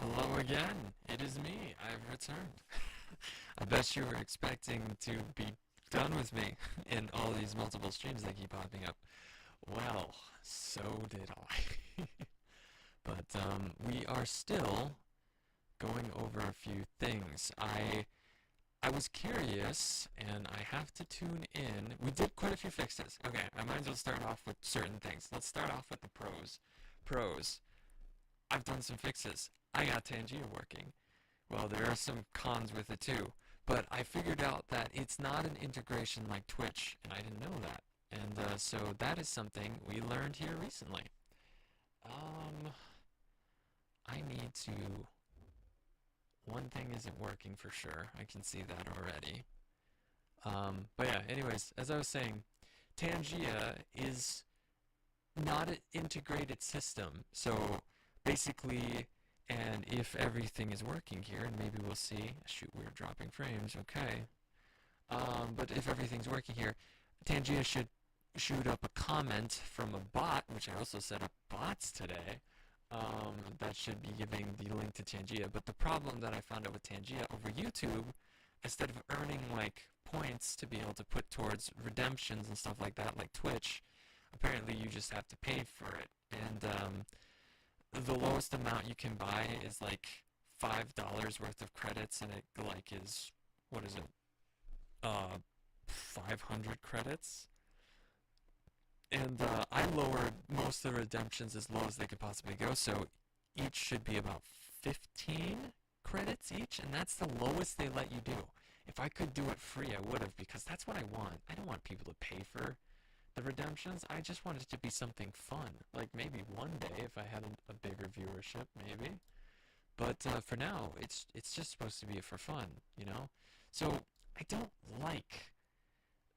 Hello again. It is me. I've returned. I bet you were expecting to be done with me in all these multiple streams that keep popping up. Well, so did I. But we are still going over a few things. I was curious, and I have to tune in. We did quite a few fixes. Okay, I might as well start off with certain things. Let's start off with the pros. Pros. I've done some fixes. I got Tangia working. Well, there are some cons with it too, but I figured out that it's not an integration like Twitch, and I didn't know that. And so that is something we learned here recently. Um, I need to. One thing isn't working for sure. I can see that already. But yeah, anyways, as I was saying, Tangia is not an integrated system. So basically, and if everything is working here, and maybe we'll see. Shoot, we're dropping frames. Okay. But if everything's working here, Tangia should shoot up a comment from a bot, which I also set up bots today. That should be giving the link to Tangia. But the problem that I found out with Tangia over YouTube, instead of earning like points to be able to put towards redemptions and stuff like that, like Twitch, apparently you just have to pay for it. And the lowest amount you can buy is like $5 worth of credits, and it like is what is it? 500 credits. And I lowered most of the redemptions as low as they could possibly go, so each should be about 15 credits each, and that's the lowest they let you do. If I could do it free, I would have, because that's what I want. I don't want people to pay for the redemptions. I just want it to be something fun. Like maybe one day if I had a bigger viewership, maybe. But for now, it's just supposed to be for fun, you know. So I don't like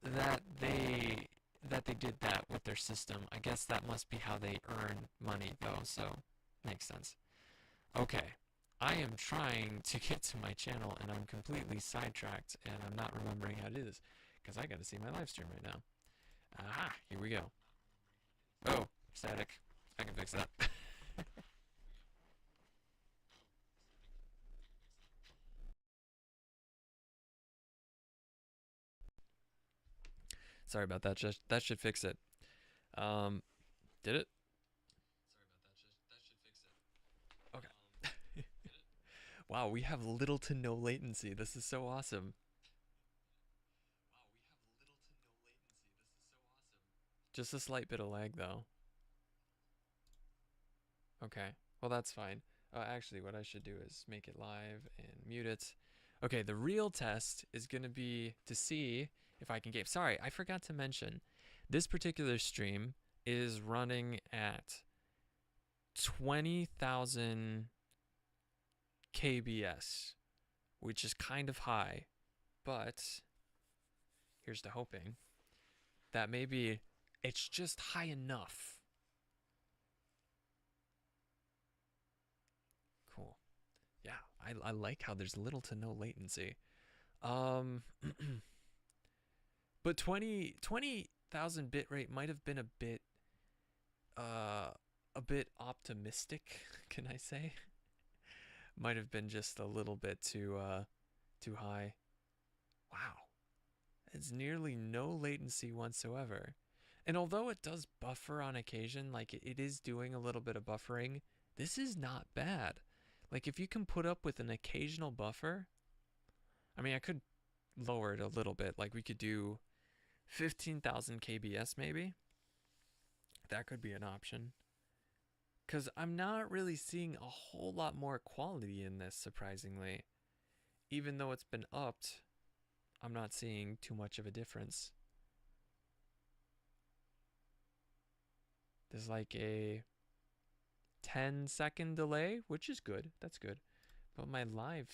that they did that with their system. I guess that must be how they earn money, though. So makes sense. Okay. I am trying to get to my channel and I'm completely sidetracked and I'm not remembering how to do this because I got to see my live stream right now. Aha, here we go. Oh, static. I can fix that. Sorry about that. Just that should fix it. Um, did it? Okay. Wow, we have little to no latency. This is so awesome. Just a slight bit of lag though. Okay. Well, that's fine. Actually, what I should do is make it live and mute it. Okay, the real test is going to be to see if I can game. Sorry, I forgot to mention. This particular stream is running at 20,000 KBS, which is kind of high, but here's the hoping that maybe it's just high enough. Cool. Yeah, I like how there's little to no latency. Um, but 20,000 bit rate might have been uh a bit optimistic, can I say? Might have been just a little bit too high. Wow. It's nearly no latency whatsoever. And although it does buffer on occasion, like it is doing a little bit of buffering, this is not bad. Like if you can put up with an occasional buffer, I mean, I could lower it a little bit. Like we could do 15,000 KBS maybe. That could be an option. Because I'm not really seeing a whole lot more quality in this, surprisingly. Even though it's been upped, I'm not seeing too much of a difference. There's like a 10-second delay, which is good. That's good. But my live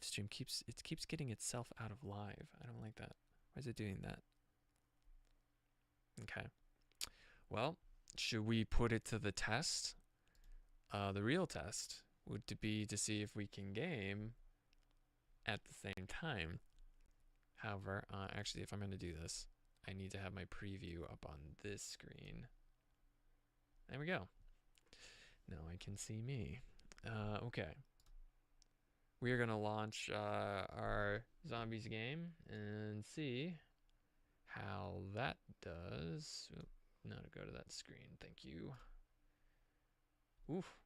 stream keeps getting itself out of live. I don't like that. Why is it doing that? Okay. Well, should we put it to the test? The real test would be to see if we can game at the same time. However, actually, if I'm going to do this, I need to have my preview up on this screen. There we go. Now I can see me. Okay. we are gonna launch our zombies game and see how that does. Oop, now to go to that screen. Thank you. Oof,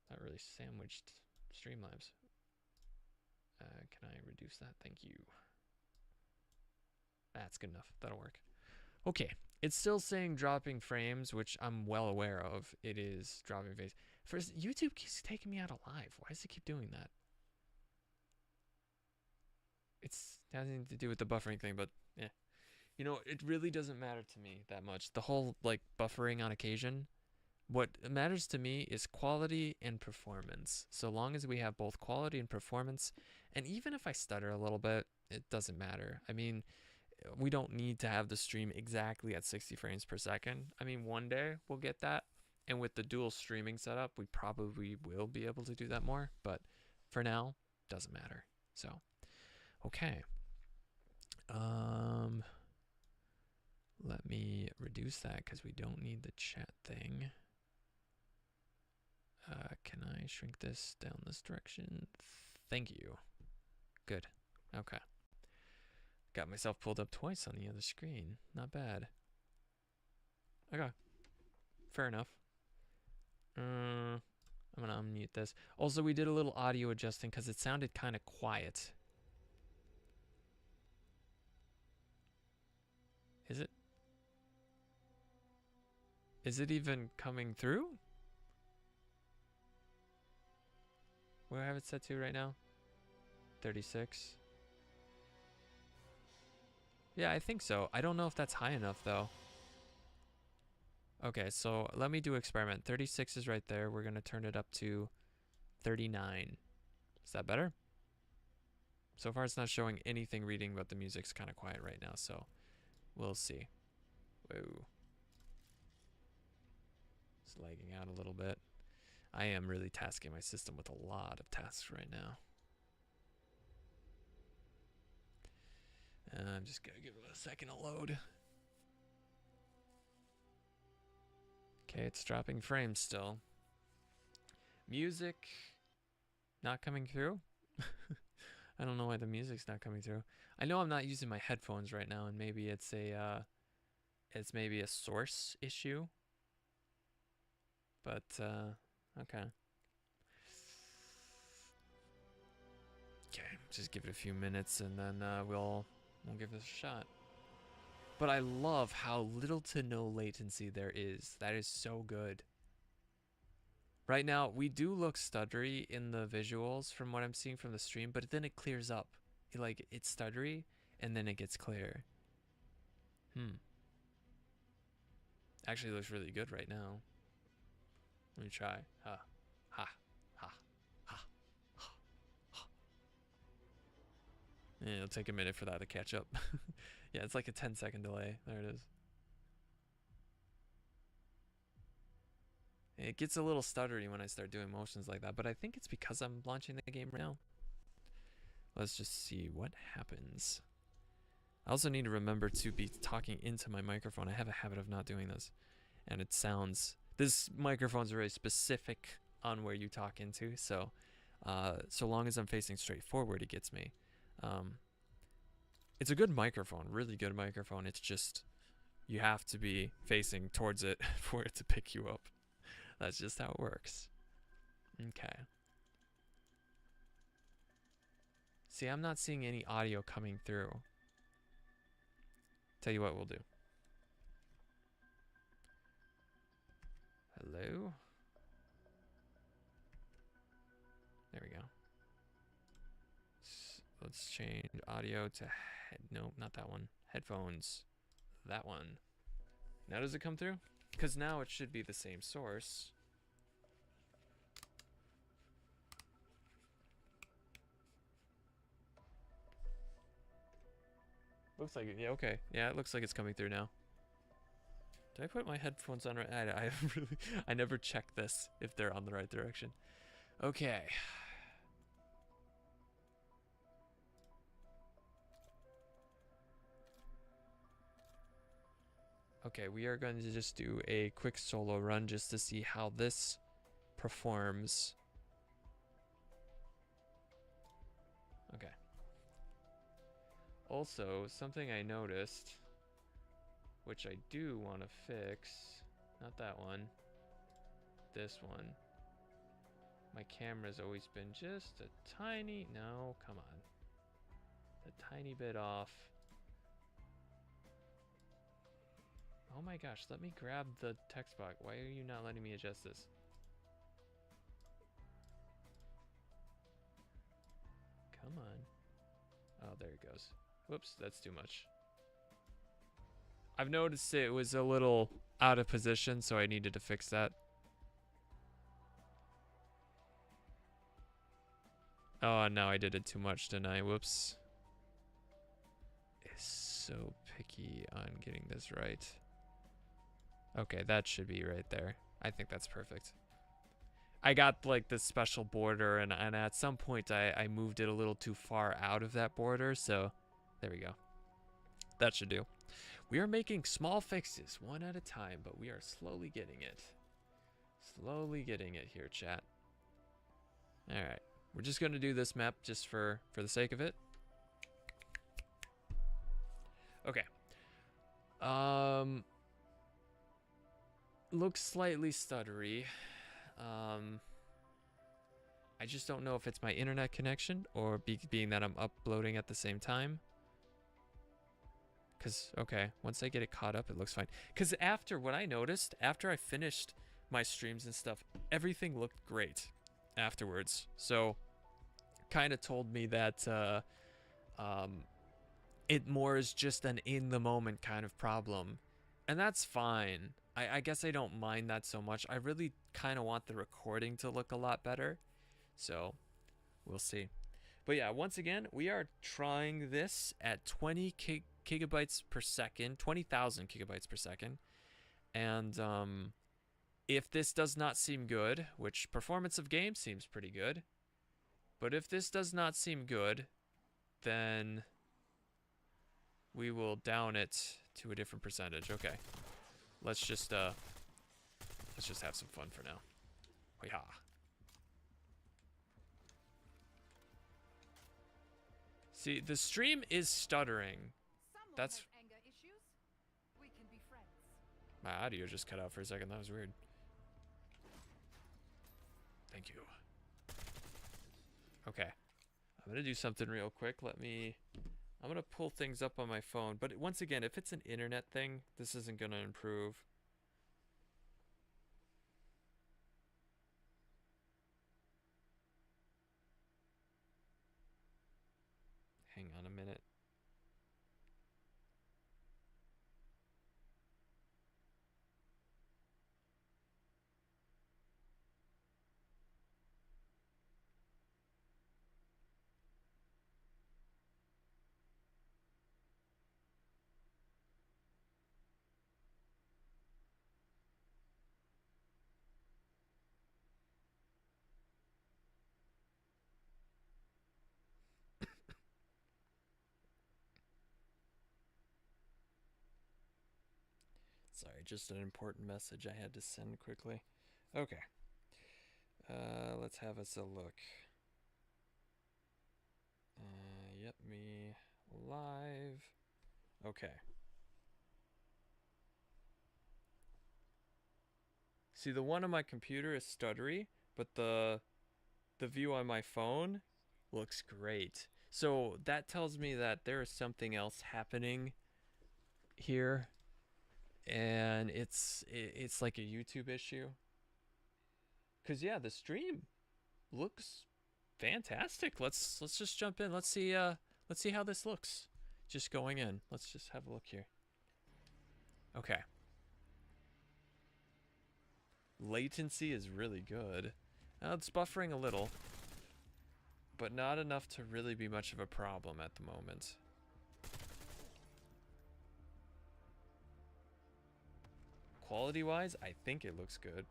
that really sandwiched Streamlabs. Can I reduce that? Thank you. That's good enough. That'll work. Okay. It's still saying dropping frames, which I'm well aware of. It is dropping frames. First, YouTube keeps taking me out alive. Why does it keep doing that? It's nothing to do with the buffering thing, but yeah. You know, it really doesn't matter to me that much. The whole, like, buffering on occasion. What matters to me is quality and performance. So long as we have both quality and performance, and even if I stutter a little bit, it doesn't matter. I mean, we don't need to have the stream exactly at 60 frames per second. I mean, one day we'll get that. And with the dual streaming setup, we probably will be able to do that more. But for now, doesn't matter. So, okay. Let me reduce that because we don't need the chat thing. Can I shrink this down this direction? Thank you. Good. Okay. Got myself pulled up twice on the other screen. Not bad. Okay. Fair enough. I'm gonna unmute this. Also, we did a little audio adjusting because it sounded kind of quiet. Is it? Is it even coming through? Where do I have it set to right now? 36. Yeah, I think so. I don't know if that's high enough though. Okay, so let me do experiment. 36 is right there. We're gonna turn it up to 39. Is that better? So far it's not showing anything reading, but the music's kind of quiet right now, so we'll see. Whoa. It's lagging out a little bit. I am really tasking my system with a lot of tasks right now. I'm just gonna give it a second to load. Okay, it's dropping frames still. Music not coming through? I don't know why the music's not coming through. I know I'm not using my headphones right now, and maybe it's maybe a source issue. But okay. Okay, just give it a few minutes, and then we'll give this a shot. But I love how little to no latency there is. That is so good. Right now, we do look stuttery in the visuals from what I'm seeing from the stream, but then it clears up. It's stuttery, and then it gets clear. Actually looks really good right now. Let me try. Ha. Ha. Ha. Ha. Ha. Ha. Yeah, it'll take a minute for that to catch up. Yeah, it's like a 10-second delay. There it is. It gets a little stuttery when I start doing motions like that, but I think it's because I'm launching the game right now. Let's just see what happens. I also need to remember to be talking into my microphone. I have a habit of not doing this. And it sounds... This microphone's very specific on where you talk into, so so long as I'm facing straight forward, it gets me. It's a good microphone, really good microphone. It's just you have to be facing towards it for it to pick you up. That's just how it works. Okay. See, I'm not seeing any audio coming through. Tell you what we'll do. Hello? There we go. Let's change audio to no, not that one. Headphones. That one. Now does it come through? Because now it should be the same source. Looks like it. Yeah, okay. Yeah, it looks like it's coming through now. Did I put my headphones on right? I never check this if they're on the right direction. Okay. Okay, we are going to just do a quick solo run just to see how this performs. Also, something I noticed, which I do want to fix, not that one, this one. My camera's always been just a tiny, no, come on, a tiny bit off. Oh my gosh, let me grab the text box. Why are you not letting me adjust this? Come on. Oh, there it goes. Whoops, that's too much. I've noticed it was a little out of position, so I needed to fix that. Oh, now I did it too much, didn't I? Whoops. It's so picky on getting this right. Okay, that should be right there. I think that's perfect. I got like this special border, and at some point I moved it a little too far out of that border, so there we go. That should do. We are making small fixes, one at a time, but we are slowly getting it. Slowly getting it here, chat. All right, we're just gonna do this map just for the sake of it. Okay. Looks slightly stuttery. I just don't know if it's my internet connection or being that I'm uploading at the same time. Because, okay, once I get it caught up, it looks fine. Because after what I noticed, after I finished my streams and stuff, everything looked great afterwards. So, kind of told me that it more is just an in-the-moment kind of problem. And that's fine. I guess I don't mind that so much. I really kind of want the recording to look a lot better. So, we'll see. But yeah, once again, we are trying this at 20 gigabytes per second, 20,000 gigabytes per second. And if this does not seem good, which performance of game seems pretty good, but if this does not seem good, then we will down it to a different percentage. Okay. Let's just have some fun for now. Hoi-ha. See, the stream is stuttering. That's anger issues. We can be friends. my audio just cut out for a second. That was weird. Thank you. Okay. I'm gonna do something real quick. I'm gonna pull things up on my phone. But once again, if it's an internet thing, this isn't gonna improve. Hang on a minute. Sorry, just an important message I had to send quickly. Okay. Let's have us a look. Yep, me live. Okay. See, the one on my computer is stuttery, but the view on my phone looks great. So that tells me that there is something else happening here, and it's like a YouTube issue. Cause yeah, the stream looks fantastic. Let's just jump in. Let's see how this looks. Just going in. Let's just have a look here. Okay. Latency is really good. It's buffering a little, but not enough to really be much of a problem at the moment. Quality-wise, I think it looks good.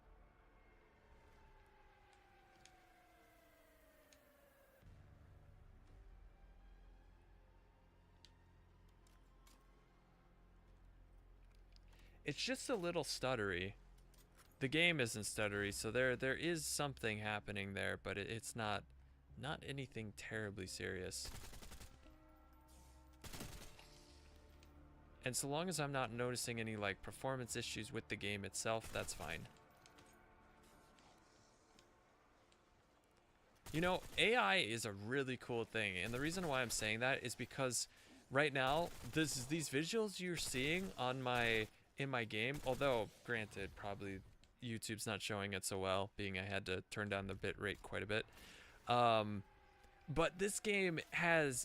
It's just a little stuttery. The game isn't stuttery, so there is something happening there, but it's not anything terribly serious. And so long as I'm not noticing any like performance issues with the game itself, that's fine. You know, AI is a really cool thing, and the reason why I'm saying that is because right now, these visuals you're seeing on in my game, although granted, probably YouTube's not showing it so well, being I had to turn down the bit rate quite a bit. But this game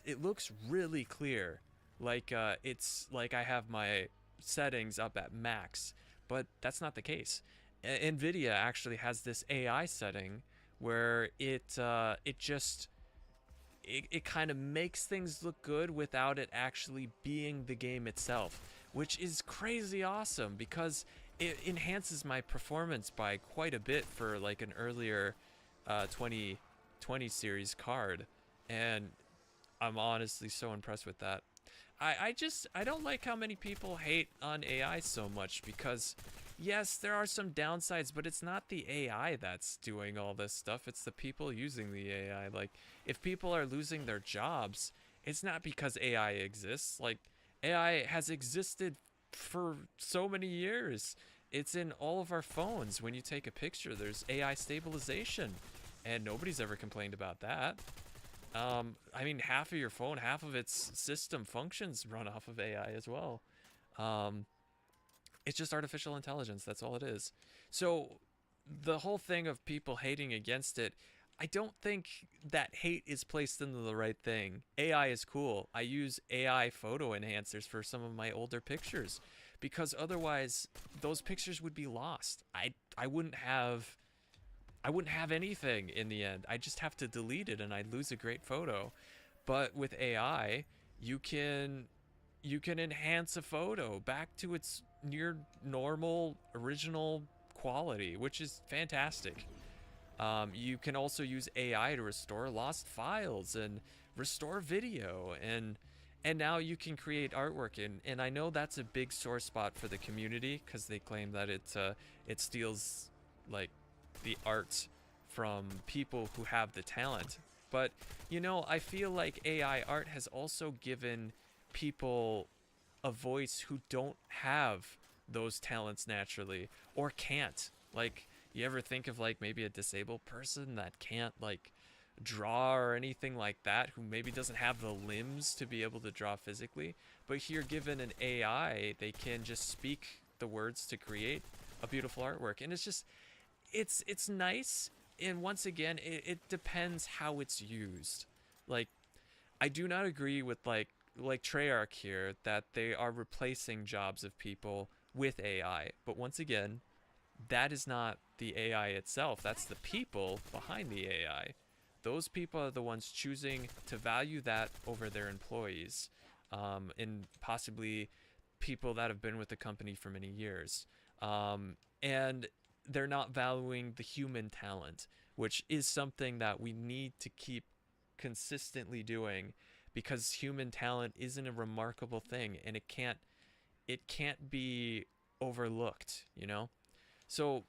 it looks really clear. Like it's like I have my settings up at max, but that's not the case. Nvidia actually has this AI setting where it kind of makes things look good without it actually being the game itself, which is crazy awesome because it enhances my performance by quite a bit for like an earlier 2020 series card, and I'm honestly so impressed with that. I don't like how many people hate on AI so much because yes, there are some downsides, but it's not the AI that's doing all this stuff. It's the people using the AI. Like, if people are losing their jobs, it's not because AI exists. Like, AI has existed for so many years. It's in all of our phones. When you take a picture, there's AI stabilization, and nobody's ever complained about that. I mean, half of your phone, half of its system functions run off of AI as well. Um, it's just artificial intelligence. That's all it is. So the whole thing of people hating against it, I don't think that hate is placed into the right thing. AI is cool. I use AI photo enhancers for some of my older pictures because otherwise those pictures would be lost. I wouldn't have anything in the end. I just have to delete it and I'd lose a great photo. But with AI, you can enhance a photo back to its near normal original quality, which is fantastic. You can also use AI to restore lost files and restore video, and now you can create artwork, and I know that's a big sore spot for the community because they claim that it steals like the art from people who have the talent. But you know, I feel like AI art has also given people a voice who don't have those talents naturally or can't. Like, you ever think of like maybe a disabled person that can't like draw or anything like that, who maybe doesn't have the limbs to be able to draw physically, but here given an AI, they can just speak the words to create a beautiful artwork. And it's just it's nice, and once again, it depends how it's used. Like, I do not agree with like Treyarch here that they are replacing jobs of people with AI. But once again, that is not the AI itself. That's the people behind the AI. Those people are the ones choosing to value that over their employees, and possibly people that have been with the company for many years. And they're not valuing the human talent, which is something that we need to keep consistently doing because human talent isn't a remarkable thing, and it can't be overlooked, you know? So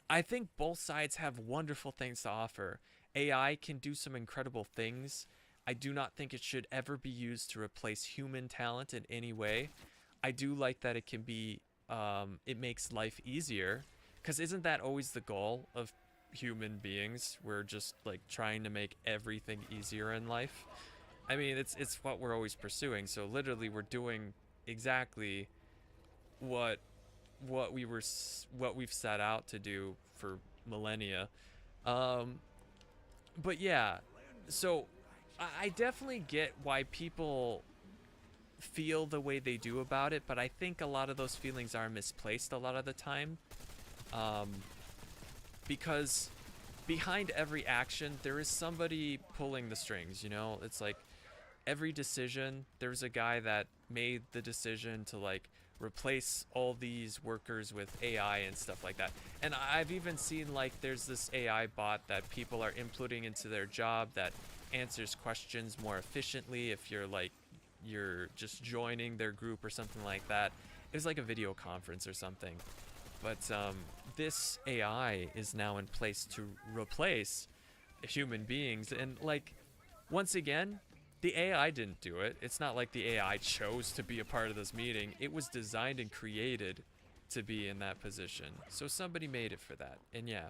I think both sides have wonderful things to offer. AI can do some incredible things. I do not think it should ever be used to replace human talent in any way. I do like that it can be, it makes life easier. Because isn't that always the goal of human beings? We're just like trying to make everything easier in life. I mean, it's what we're always pursuing. So literally, we're doing exactly what what we've set out to do for millennia. Um, but yeah, so I definitely get why people feel the way they do about it, but I think a lot of those feelings are misplaced a lot of the time, um, because behind every action there is somebody pulling the strings. You know, it's like every decision, there's a guy that made the decision to like replace all these workers with AI and stuff like that. And I've even seen like there's this AI bot that people are inputting into their job that answers questions more efficiently if you're just joining their group or something like that. It was like a video conference or something. But this AI is now in place to replace human beings, and like once again, the AI didn't do it. It's not like the AI chose to be a part of this meeting. It was designed and created to be in that position. So somebody made it for that. And yeah.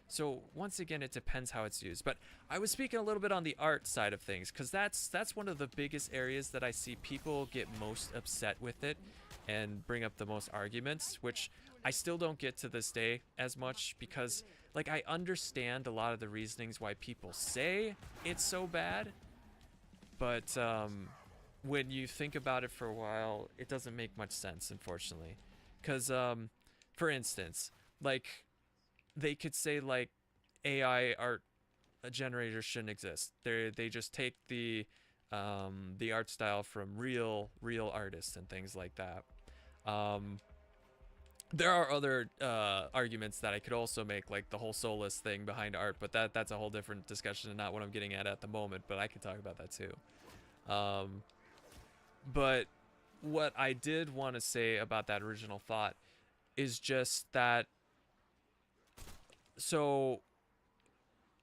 So once again, it depends how it's used. But I was speaking a little bit on the art side of things, because that's one of the biggest areas that I see people get most upset with it and bring up the most arguments, which I still don't get to this day as much, because like I understand a lot of the reasonings why people say it's so bad, but when you think about it for a while, it doesn't make much sense, unfortunately. Because for instance, like they could say like AI art generators shouldn't exist. They just take the art style from real artists and things like that. There are other arguments that I could also make, like the whole soulless thing behind art, but that's a whole different discussion and not what I'm getting at the moment. But I could talk about that too. But what I did want to say about that original thought is just that. So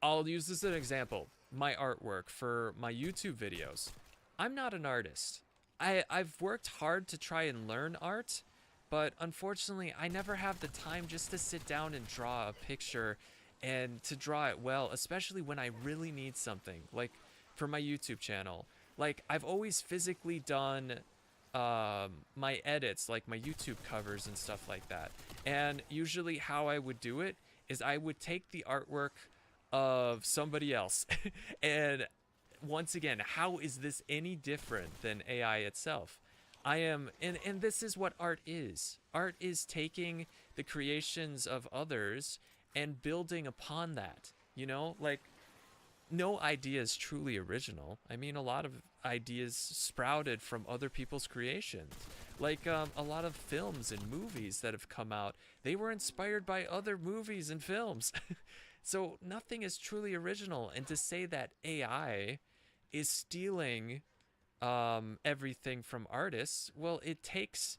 I'll use this as an example. My artwork for my YouTube videos. I'm not an artist. I've worked hard to try and learn art, but unfortunately I never have the time just to sit down and draw a picture and to draw it well, especially when I really need something. Like for my YouTube channel. Like I've always physically done my edits, like my YouTube covers and stuff like that. And usually how I would do it is I would take the artwork of somebody else and once again, how is this any different than AI itself? And this is what art is. Art is taking the creations of others and building upon that, you know, like no idea is truly original. I mean, a lot of ideas sprouted from other people's creations. Like a lot of films and movies that have come out, they were inspired by other movies and films. So nothing is truly original. And to say that AI is stealing everything from artists, well, it takes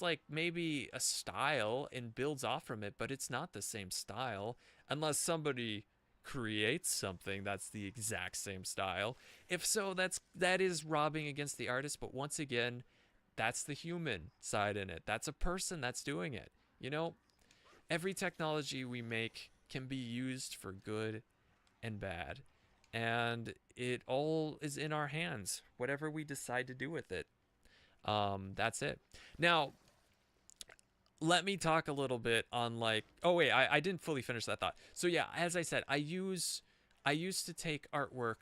like maybe a style and builds off from it, but it's not the same style unless somebody creates something that's the exact same style. If so, that is robbing against the artist. But once again, that's the human side in it. That's a person that's doing it. You know, every technology we make can be used for good and bad, and it all is in our hands, whatever we decide to do with it. That's it. Now let me talk a little bit on like, oh wait, I didn't fully finish that thought. So yeah, as I said, I used to take artwork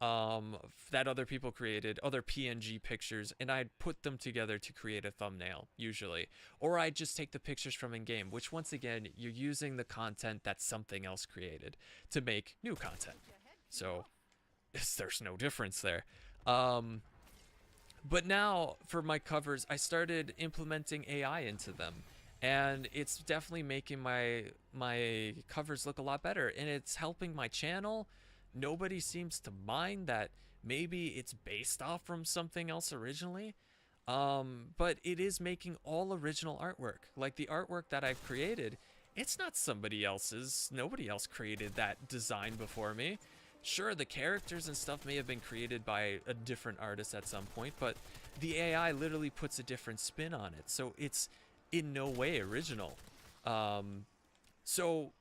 that other people created, other PNG pictures, and I'd put them together to create a thumbnail usually. Or I'd just take the pictures from in-game, which once again, you're using the content that something else created to make new content. So there's no difference there. But now for my covers, I started implementing AI into them. And it's definitely making my covers look a lot better. And it's helping my channel. Nobody seems to mind that maybe it's based off from something else originally. But it is making all original artwork. Like the artwork that I've created, it's not somebody else's. Nobody else created that design before me. Sure, the characters and stuff may have been created by a different artist at some point, but the AI literally puts a different spin on it. So it's in no way original. So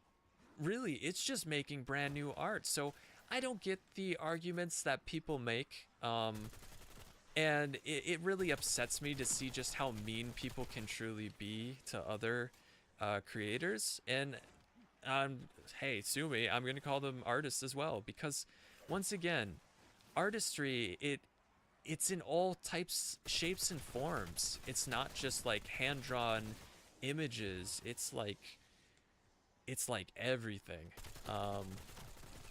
really, it's just making brand new art. So I don't get the arguments that people make. And it really upsets me to see just how mean people can truly be to other creators. And hey, sue me, I'm going to call them artists as well. Because once again, artistry, it's in all types, shapes, and forms. It's not just like hand-drawn images. It's like everything.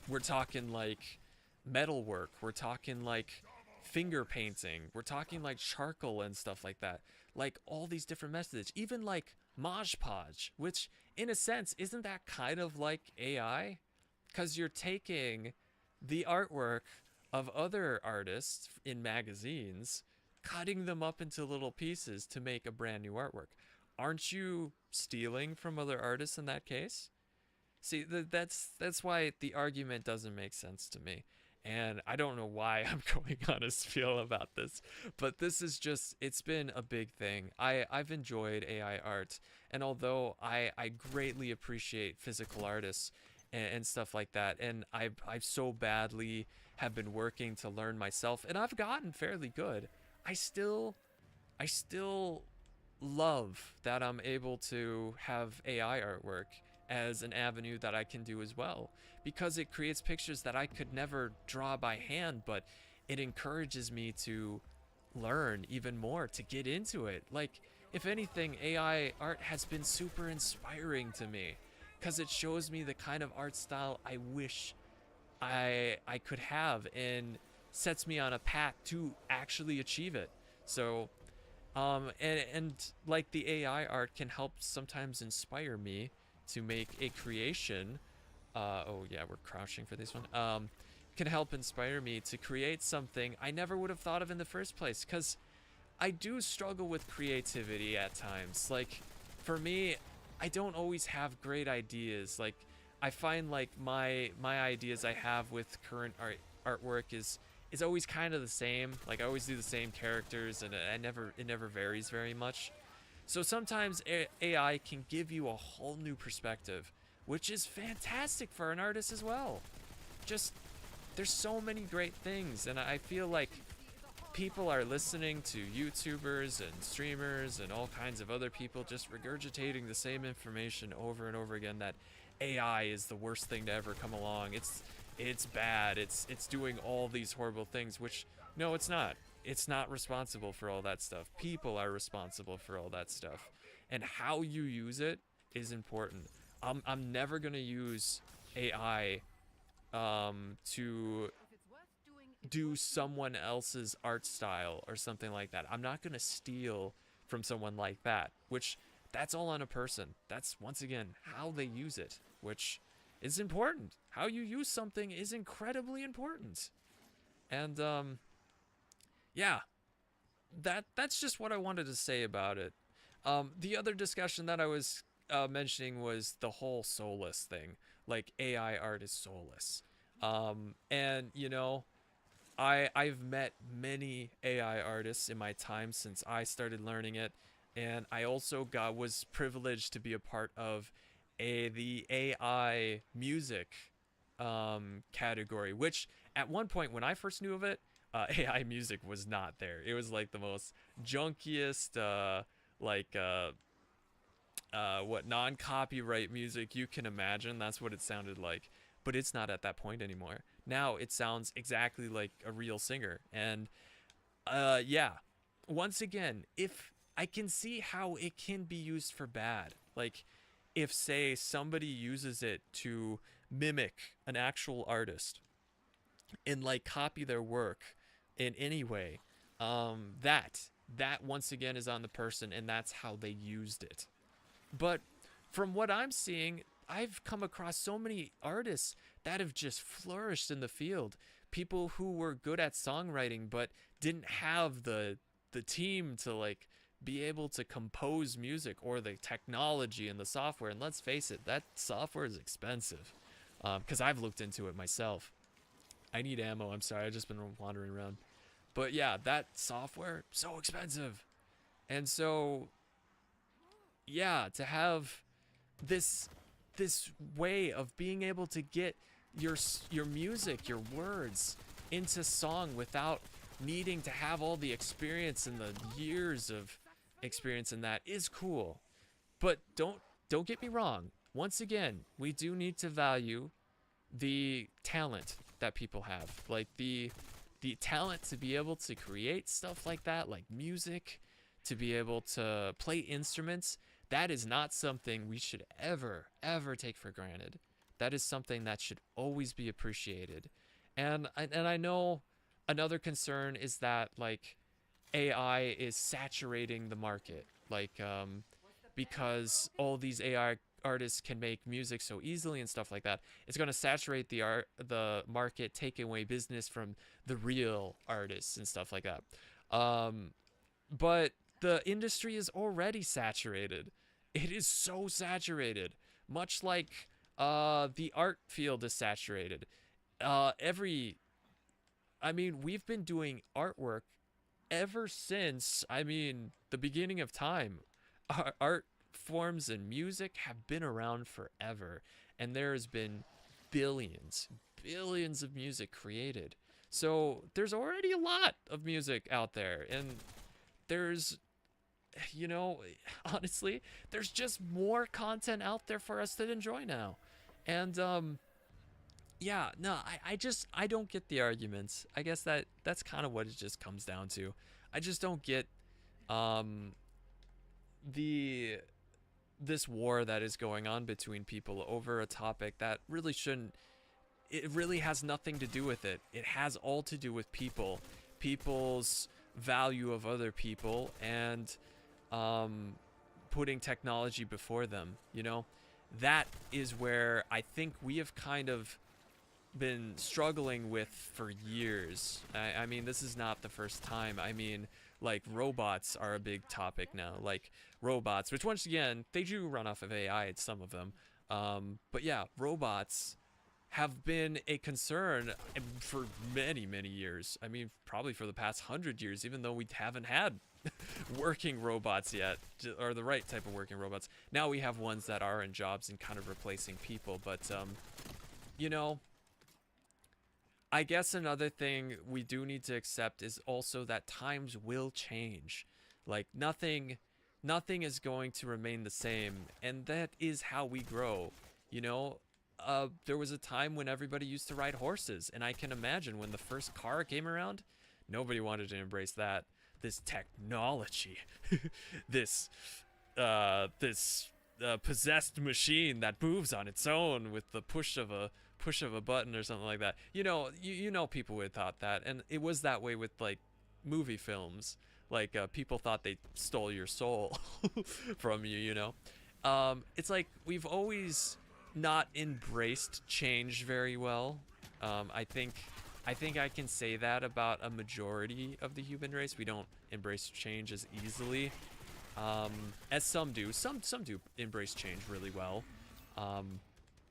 We're talking like metalwork. We're talking like finger painting. We're talking like charcoal and stuff like that. Like all these different methods. Even like Mod Podge, which in a sense, isn't that kind of like AI? Because you're taking the artwork of other artists in magazines, cutting them up into little pieces to make a brand new artwork. Aren't you stealing from other artists in that case? See, that's why the argument doesn't make sense to me. And I don't know why I'm going on a spiel about this, but this is just, it's been a big thing. I've enjoyed AI art, and although I greatly appreciate physical artists and stuff like that, and I've so badly have been working to learn myself, and I've gotten fairly good, I still I still love that I'm able to have AI artwork as an avenue that I can do as well, because it creates pictures that I could never draw by hand, but it encourages me to learn even more, to get into it. Like, if anything, AI art has been super inspiring to me because it shows me the kind of art style I wish I could have, and sets me on a path to actually achieve it. So and like the AI art can help sometimes inspire me to make a creation. Oh yeah, we're crouching for this one. Can help inspire me to create something I never would have thought of in the first place. Cause I do struggle with creativity at times. Like, for me, I don't always have great ideas. Like, I find like my ideas I have with current artwork is always kind of the same. Like, I always do the same characters, and it never varies very much. So sometimes AI can give you a whole new perspective, which is fantastic for an artist as well. Just, there's so many great things, and I feel like people are listening to YouTubers and streamers and all kinds of other people just regurgitating the same information over and over again, that AI is the worst thing to ever come along. It's bad. It's doing all these horrible things, which no, it's not. It's not responsible for all that stuff. People are responsible for all that stuff. And how you use it is important. I'm never going to use AI to do someone else's art style or something like that. I'm not going to steal from someone like that, which that's all on a person. That's, once again, how they use it, which is important. How you use something is incredibly important. And yeah, that's just what I wanted to say about it. The other discussion that I was mentioning was the whole soulless thing. Like, AI art is soulless. And you know, I've met many AI artists in my time since I started learning it, and I also was privileged to be a part of the AI music category, which at one point when I first knew of it, AI music was not there. It was like the most junkiest, what, non-copyright music you can imagine. That's what it sounded like. But it's not at that point anymore. Now it sounds exactly like a real singer. And yeah, once again, if I can see how it can be used for bad. Like, if, say, somebody uses it to mimic an actual artist and like copy their work in any way, that once again is on the person, and that's how they used it. But from what I'm seeing, I've come across so many artists that have just flourished in the field. People who were good at songwriting but didn't have the team to like be able to compose music, or the technology and the software. And let's face it, that software is expensive. Because I've looked into it myself. I need ammo. I'm sorry, I've just been wandering around. But yeah, that software, so expensive. And so, yeah, to have this way of being able to get your music, your words into song without needing to have all the experience and the years of experience in that is cool. But don't get me wrong. Once again, we do need to value the talent that people have. Like the talent to be able to create stuff like that, like music, to be able to play instruments. That is not something we should ever take for granted. That is something that should always be appreciated. And I know another concern is that like AI is saturating the market, like because all these AI artists can make music so easily and stuff like that. It's going to saturate the market, taking away business from the real artists and stuff like that. But the industry is already saturated. It is so saturated, much like the art field is saturated. Every I mean, we've been doing artwork ever since, I mean, the beginning of time. Art forms and music have been around forever, and there has been billions, billions of music created. So there's already a lot of music out there, and there's, you know, honestly, there's just more content out there for us to enjoy now. And yeah, no, I don't get the arguments. I guess that's kind of what it just comes down to. I just don't get um the this war that is going on between people over a topic that really shouldn't. It really has nothing to do with it. It has all to do with people, people's value of other people, and putting technology before them. You know, that is where I think we have kind of been struggling with for years. I mean, this is not the first time. I mean, like, robots are a big topic now. Like, robots, which once again, they do run off of AI, some of them. But yeah, robots have been a concern for many, many years. I mean, probably for the past 100 years, even though we haven't had working robots yet, or the right type of working robots. Now we have ones that are in jobs and kind of replacing people. But, you know, I guess another thing we do need to accept is also that times will change. Like, nothing is going to remain the same, and that is how we grow. You know, there was a time when everybody used to ride horses, and I can imagine when the first car came around, nobody wanted to embrace that. This technology, this possessed machine that moves on its own with the push of a button or something like that. You know, you know, people would have thought that, and it was that way with like movie films. Like, people thought they stole your soul from you. You know, it's like we've always not embraced change very well. I think I can say that about a majority of the human race. We don't embrace change as easily as some do. Some do embrace change really well.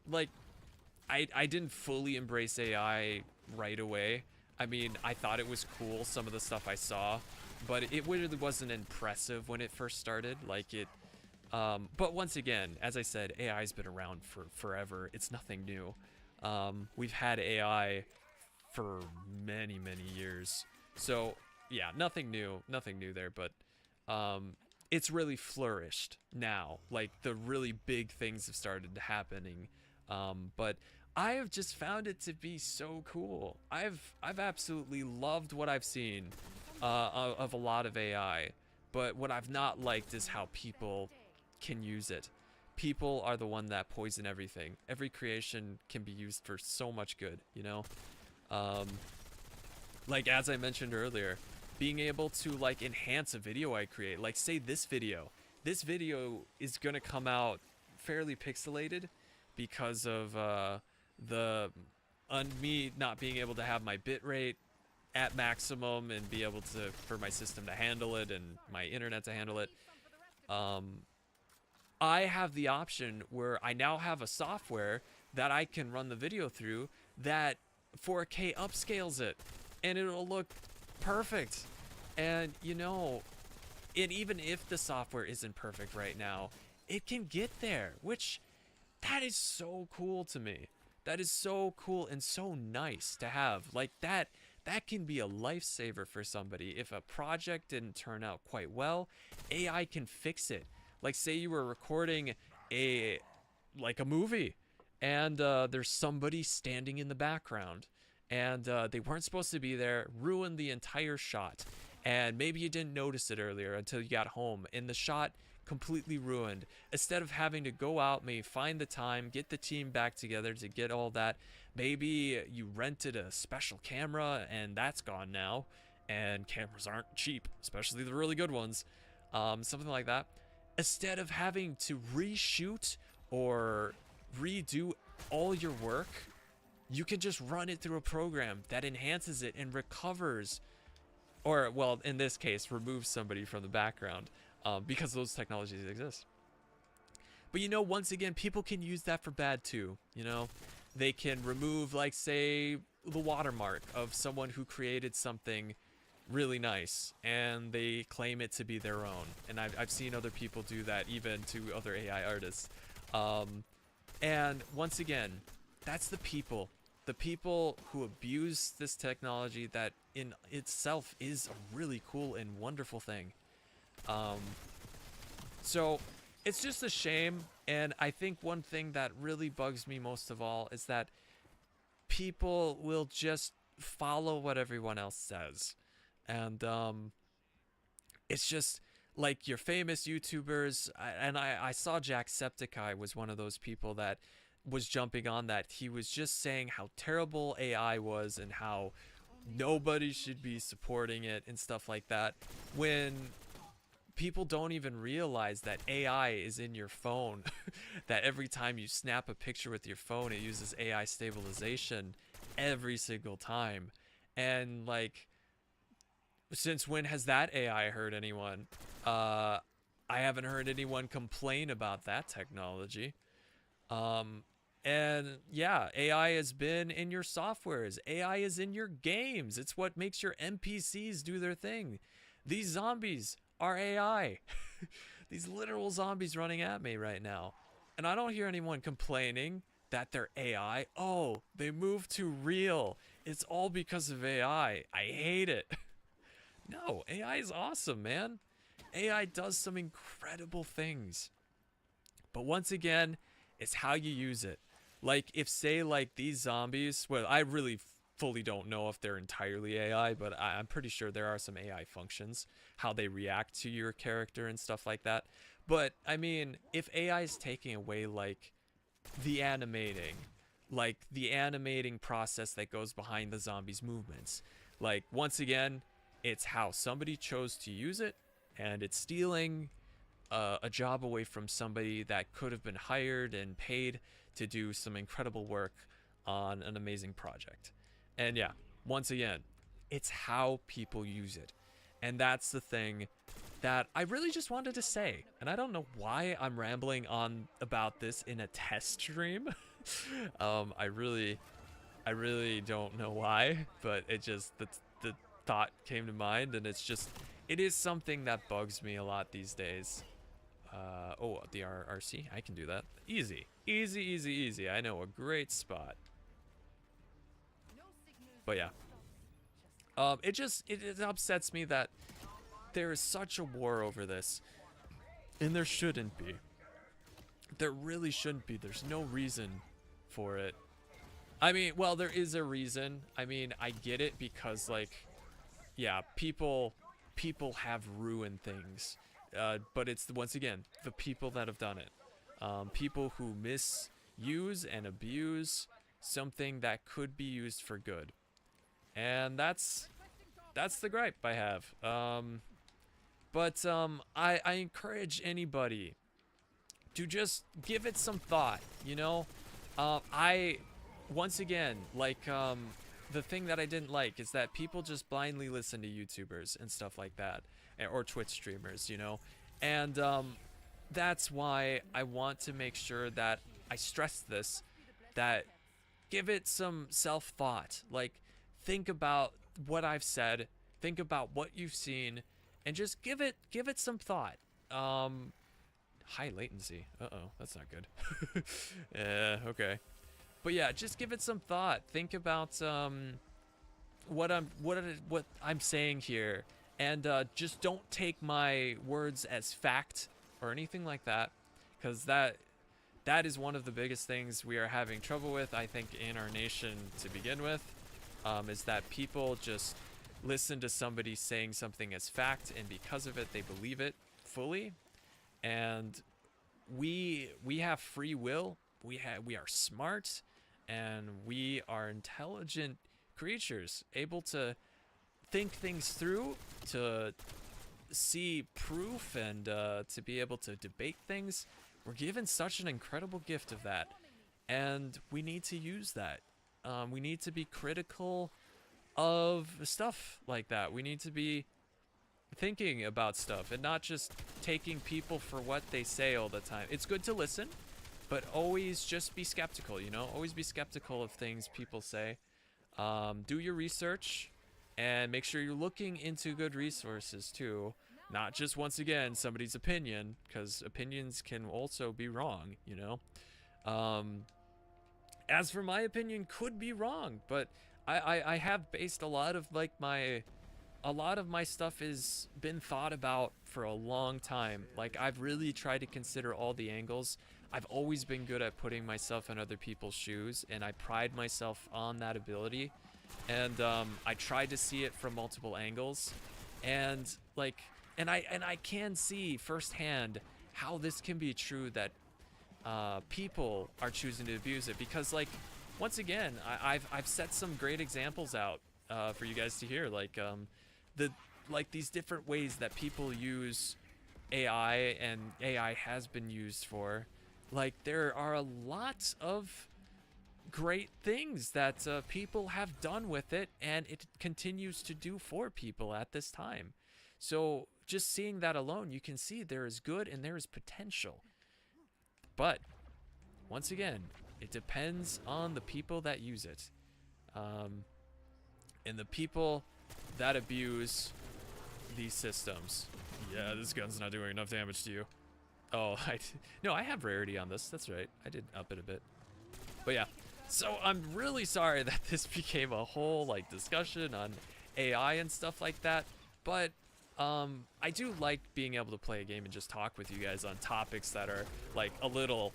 Like, I didn't fully embrace AI right away. I mean, I thought it was cool, some of the stuff I saw, but it really wasn't impressive when it first started. Like, it but once again, as I said, AI's been around for forever. It's nothing new. We've had AI for many, many years. So yeah, nothing new there, but it's really flourished now. Like, the really big things have started happening. But I have just found it to be so cool. I've absolutely loved what I've seen of a lot of AI, but what I've not liked is how people can use it. People are the one that poison everything. Every creation can be used for so much good, you know? Like, as I mentioned earlier, being able to like enhance a video I create, like say this video is gonna come out fairly pixelated because of me not being able to have my bitrate at maximum and be able to, for my system to handle it and my internet to handle it. I have the option where I now have a software that I can run the video through that 4K upscales it, and it'll look perfect. And you know, and even if the software isn't perfect right now, it can get there, which that is so cool to me. That is so cool and so nice to have. Like, that can be a lifesaver for somebody. If a project didn't turn out quite well, AI can fix it. Like, say you were recording a movie, and there's somebody standing in the background, and they weren't supposed to be there, ruined the entire shot, and maybe you didn't notice it earlier until you got home, and the shot completely ruined. Instead of having to go out, maybe find the time, get the team back together to get all that, maybe you rented a special camera and that's gone now, and cameras aren't cheap, especially the really good ones, something like that. Instead of having to reshoot or redo all your work, you can just run it through a program that enhances it and recovers, or, well, in this case, removes somebody from the background, because those technologies exist. But you know, once again, people can use that for bad too. You know, they can remove, like, say, the watermark of someone who created something really nice and they claim it to be their own. And I've seen other people do that even to other AI artists. And once again, that's the people who abuse this technology that in itself is a really cool and wonderful thing. So it's just a shame. And I think one thing that really bugs me most of all is that people will just follow what everyone else says. And it's just like your famous YouTubers. I saw Jacksepticeye was one of those people that was jumping on that. He was just saying how terrible AI was and how nobody should be supporting it and stuff like that, when people don't even realize that AI is in your phone. That every time you snap a picture with your phone, it uses AI stabilization every single time. And like, since when has that AI hurt anyone? I haven't heard anyone complain about that technology. And yeah, AI has been in your softwares. AI is in your games. It's what makes your NPCs do their thing. These zombies are AI. These literal zombies running at me right now. And I don't hear anyone complaining that they're AI. Oh, they moved to real. It's all because of AI. I hate it. No, AI is awesome, man. AI does some incredible things. But once again, it's how you use it. Like, if say like these zombies, well, I really fully don't know if they're entirely AI, but I'm pretty sure there are some AI functions, how they react to your character and stuff like that. But I mean, if AI is taking away like the animating process that goes behind the zombies' movements, like, once again, it's how somebody chose to use it, and it's stealing a job away from somebody that could have been hired and paid to do some incredible work on an amazing project. And yeah, once again, it's how people use it. And that's the thing that I really just wanted to say. And I don't know why I'm rambling on about this in a test stream. I really don't know why, but it just, the thought came to mind, and it's just, it is something that bugs me a lot these days. Oh, the RC, I can do that. Easy, easy, easy, easy. I know a great spot. But yeah, it upsets me that there is such a war over this, and there shouldn't be. There really shouldn't be. There's no reason for it. I mean, well, there is a reason. I mean, I get it because, like, yeah, people have ruined things. But it's, once again, the people that have done it. People who misuse and abuse something that could be used for good. And that's the gripe I have. But I encourage anybody to just give it some thought, you know? Once again, like, the thing that I didn't like is that people just blindly listen to YouTubers and stuff like that, or Twitch streamers, you know? And that's why I want to make sure that I stress this, that give it some self-thought. Like, think about what I've said, think about what you've seen, and just give it some thought. High latency. Uh-oh, that's not good. Yeah, okay. But yeah, just give it some thought. Think about what I'm saying here, and just don't take my words as fact or anything like that, because that is one of the biggest things we are having trouble with, I think, in our nation to begin with, is that people just listen to somebody saying something as fact, and because of it, they believe it fully. And we have free will. We are smart, and we are intelligent creatures, able to think things through, to see proof, and to be able to debate things. We're given such an incredible gift of that, and we need to use that. We need to be critical of stuff like that. We need to be thinking about stuff and not just taking people for what they say all the time. It's good to listen, but always just be skeptical, you know? Always be skeptical of things people say. Do your research and make sure you're looking into good resources too. Not just, once again, somebody's opinion, because opinions can also be wrong, you know? As for my opinion, could be wrong, but I have based a lot of like a lot of my stuff has been thought about for a long time. Like, I've really tried to consider all the angles. I've always been good at putting myself in other people's shoes, and I pride myself on that ability. And I tried to see it from multiple angles, and like, and I can see firsthand how this can be true, that people are choosing to abuse it, because like, once again, I've set some great examples out for you guys to hear, like these different ways that people use AI and AI has been used for. Like, there are a lot of great things that people have done with it, and it continues to do for people at this time. So just seeing that alone, you can see there is good and there is potential. But once again, it depends on the people that use it, and the people that abuse these systems. Yeah, this gun's not doing enough damage to you. Oh, no, I have rarity on this. That's right. I did up it a bit. But yeah, so I'm really sorry that this became a whole like discussion on AI and stuff like that. But I do like being able to play a game and just talk with you guys on topics that are like a little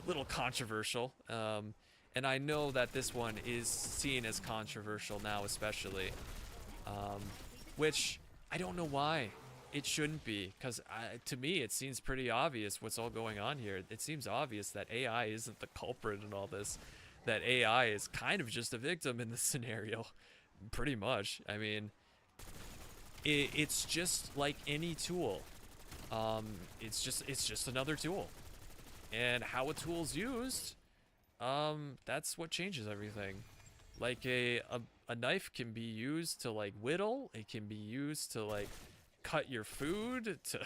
little controversial. And I know that this one is seen as controversial now, especially, which I don't know why it shouldn't be, because to me it seems pretty obvious what's all going on here. It seems obvious that AI isn't the culprit in all this, that AI is kind of just a victim in this scenario, pretty much. I mean, it's just like any tool. It's just another tool, and how a tool's used, that's what changes everything. Like a knife can be used to like whittle. It can be used to like cut your food. To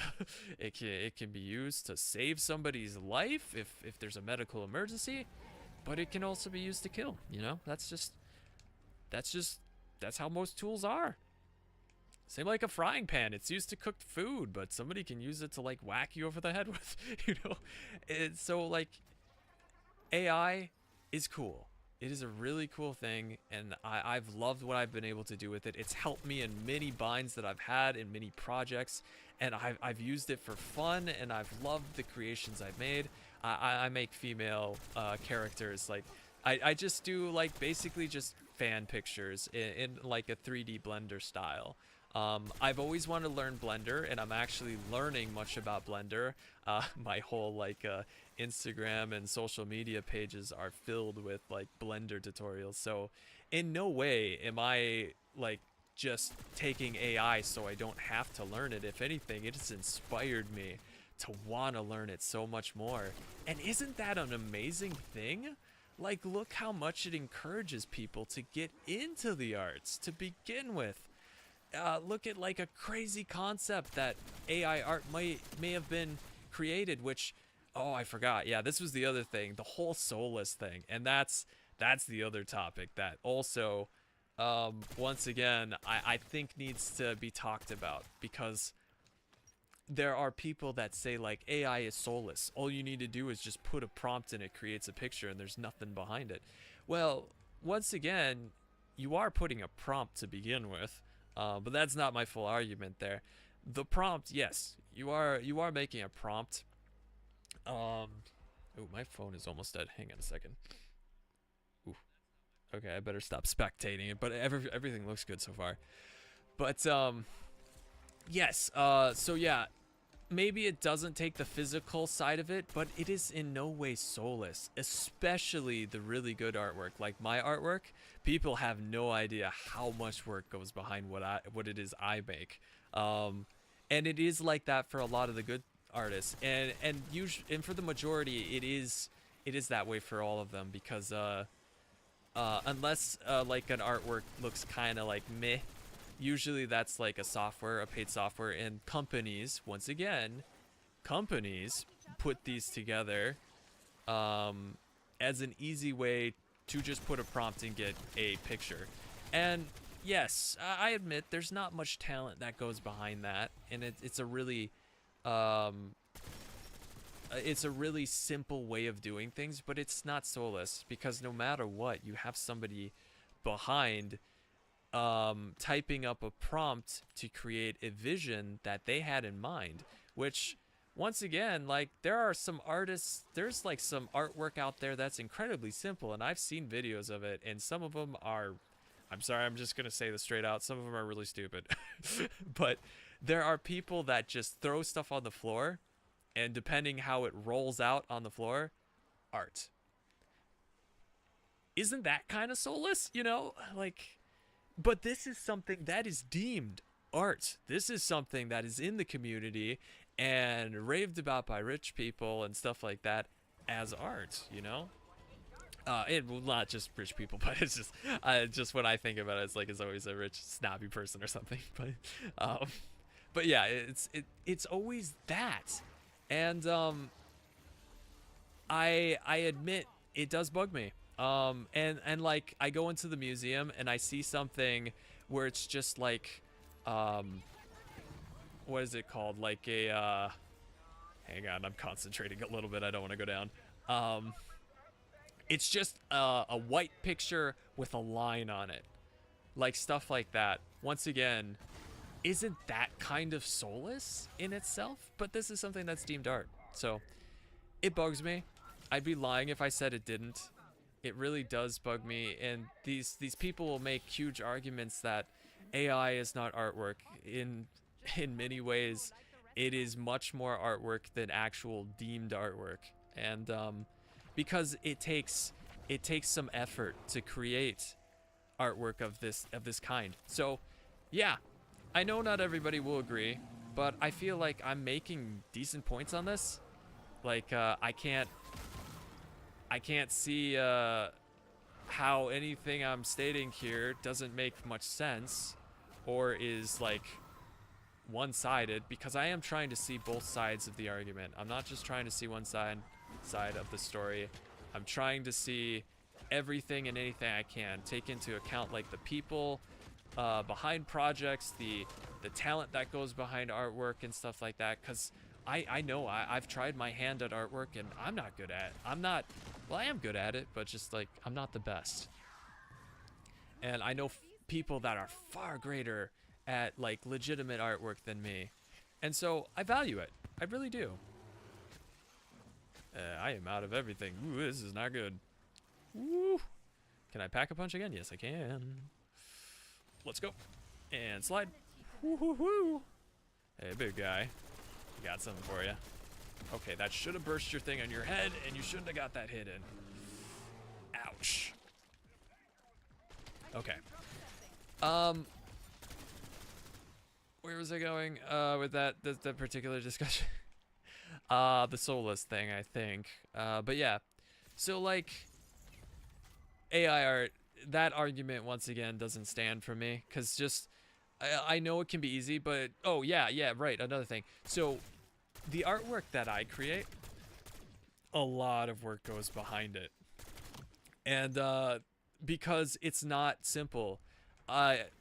it can be used to save somebody's life if there's a medical emergency. But it can also be used to kill. You know, that's how most tools are. Same like a frying pan. It's used to cook food, but somebody can use it to like whack you over the head with. You know, so like, AI is cool. It is a really cool thing, and I've loved what I've been able to do with it. It's helped me in many binds that I've had, in many projects, and I've used it for fun, and I've loved the creations I've made. I make female characters. Like, I just do like basically just fan pictures in like a 3D Blender style. I've always wanted to learn Blender, and I'm actually learning much about Blender. My whole like Instagram and social media pages are filled with like Blender tutorials. So in no way am I like just taking AI so I don't have to learn it. If anything, it has inspired me to want to learn it so much more. And isn't that an amazing thing? Like, look how much it encourages people to get into the arts to begin with. Look at like a crazy concept that AI art may have been created, which, oh, I forgot. Yeah, this was the other thing, the whole soulless thing, and that's the other topic that also, once again, I think needs to be talked about, because there are people that say like AI is soulless. All you need to do is just put a prompt and it creates a picture, and there's nothing behind it. Well, once again, you are putting a prompt to begin with. But that's not my full argument there. The prompt, yes, you are making a prompt. Oh, my phone is almost dead. Hang on a second. Ooh. Okay, I better stop spectating it. But everything looks good so far. But yes. So yeah, maybe it doesn't take the physical side of it, but it is in no way soulless. Especially the really good artwork, like my artwork. People have no idea how much work goes behind what it is I make, and it is like that for a lot of the good artists, and for the majority, it is that way for all of them, because unless like an artwork looks kind of like meh, usually that's like a paid software, and companies put these together as an easy way to just put a prompt and get a picture. And yes, I admit there's not much talent that goes behind that, and it's a really simple way of doing things, but it's not soulless, because no matter what, you have somebody behind typing up a prompt to create a vision that they had in mind, which, once again, like, there are some artists, there's like some artwork out there that's incredibly simple, and I've seen videos of it, and some of them are, I'm sorry, I'm just gonna say this straight out, some of them are really stupid. But there are people that just throw stuff on the floor, and depending how it rolls out on the floor, art. Isn't that kind of soulless, you know? Like, but this is something that is deemed art. This is something that is in the community and raved about by rich people and stuff like that as art, you know? Well, not just rich people, but it's just when I think about it, it's like it's always a rich snobby person or something. But yeah, it's always that, and I admit it does bug me. And like, I go into the museum and I see something where it's just like, what is it called? Like a, hang on, I'm concentrating a little bit. I don't want to go down. It's just a white picture with a line on it. Like, stuff like that. Once again, isn't that kind of soulless in itself? But this is something that's deemed art. So, it bugs me. I'd be lying if I said it didn't. It really does bug me, and these people will make huge arguments that AI is not artwork. In many ways, it is much more artwork than actual deemed artwork, and because it takes some effort to create artwork of this kind. So, yeah, I know not everybody will agree, but I feel like I'm making decent points on this. Like, I can't see how anything I'm stating here doesn't make much sense or is like one-sided, because I am trying to see both sides of the argument. I'm not just trying to see one side of the story. I'm trying to see everything and anything I can, take into account like the people behind projects, the talent that goes behind artwork and stuff like that, because I know I've tried my hand at artwork and I'm not good at it. I am good at it, but just like, I'm not the best. And I know people that are far greater at like legitimate artwork than me. And so I value it. I really do. I am out of everything. Ooh, this is not good. Woo. Can I pack a punch again? Yes, I can. Let's go. And slide. Woo-hoo-hoo. Hey, big guy. Got something for you. Okay, that should have burst your thing on your head, and you shouldn't have got that hit in. Ouch. Okay. Where was I going with that particular discussion? The soulless thing, I think. But yeah. So, like, AI art, that argument, once again, doesn't stand for me. Because just, I know it can be easy, but, oh, yeah, right, another thing. So, the artwork that I create, a lot of work goes behind it. And because it's not simple,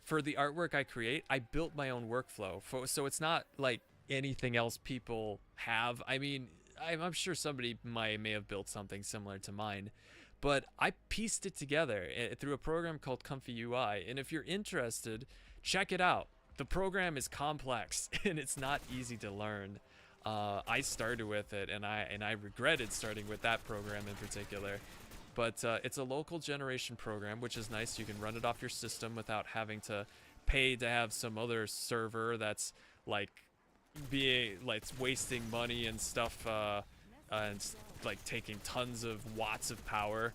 for the artwork I create, I built my own workflow. So it's not like anything else people have. I mean, I'm sure somebody may have built something similar to mine, but I pieced it together through a program called Comfy UI. And if you're interested, check it out. The program is complex and it's not easy to learn. I started with it, and I regretted starting with that program in particular. But it's a local generation program, which is nice. You can run it off your system without having to pay to have some other server that's like wasting money and stuff, and like taking tons of watts of power.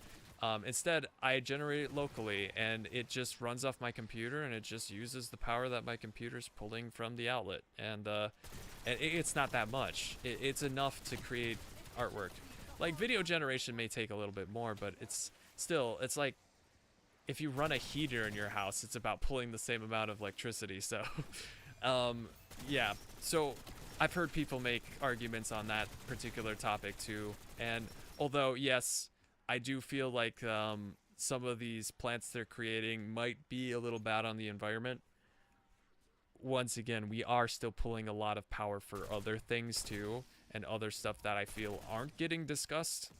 Instead, I generate it locally, and it just runs off my computer, and it just uses the power that my computer's pulling from the outlet. And it's not that much. It's enough to create artwork. Like, video generation may take a little bit more, but it's like if you run a heater in your house, it's about pulling the same amount of electricity. So, yeah. So I've heard people make arguments on that particular topic too. And although, yes, I do feel like some of these plants they're creating might be a little bad on the environment. Once again, we are still pulling a lot of power for other things too, and other stuff that I feel aren't getting discussed.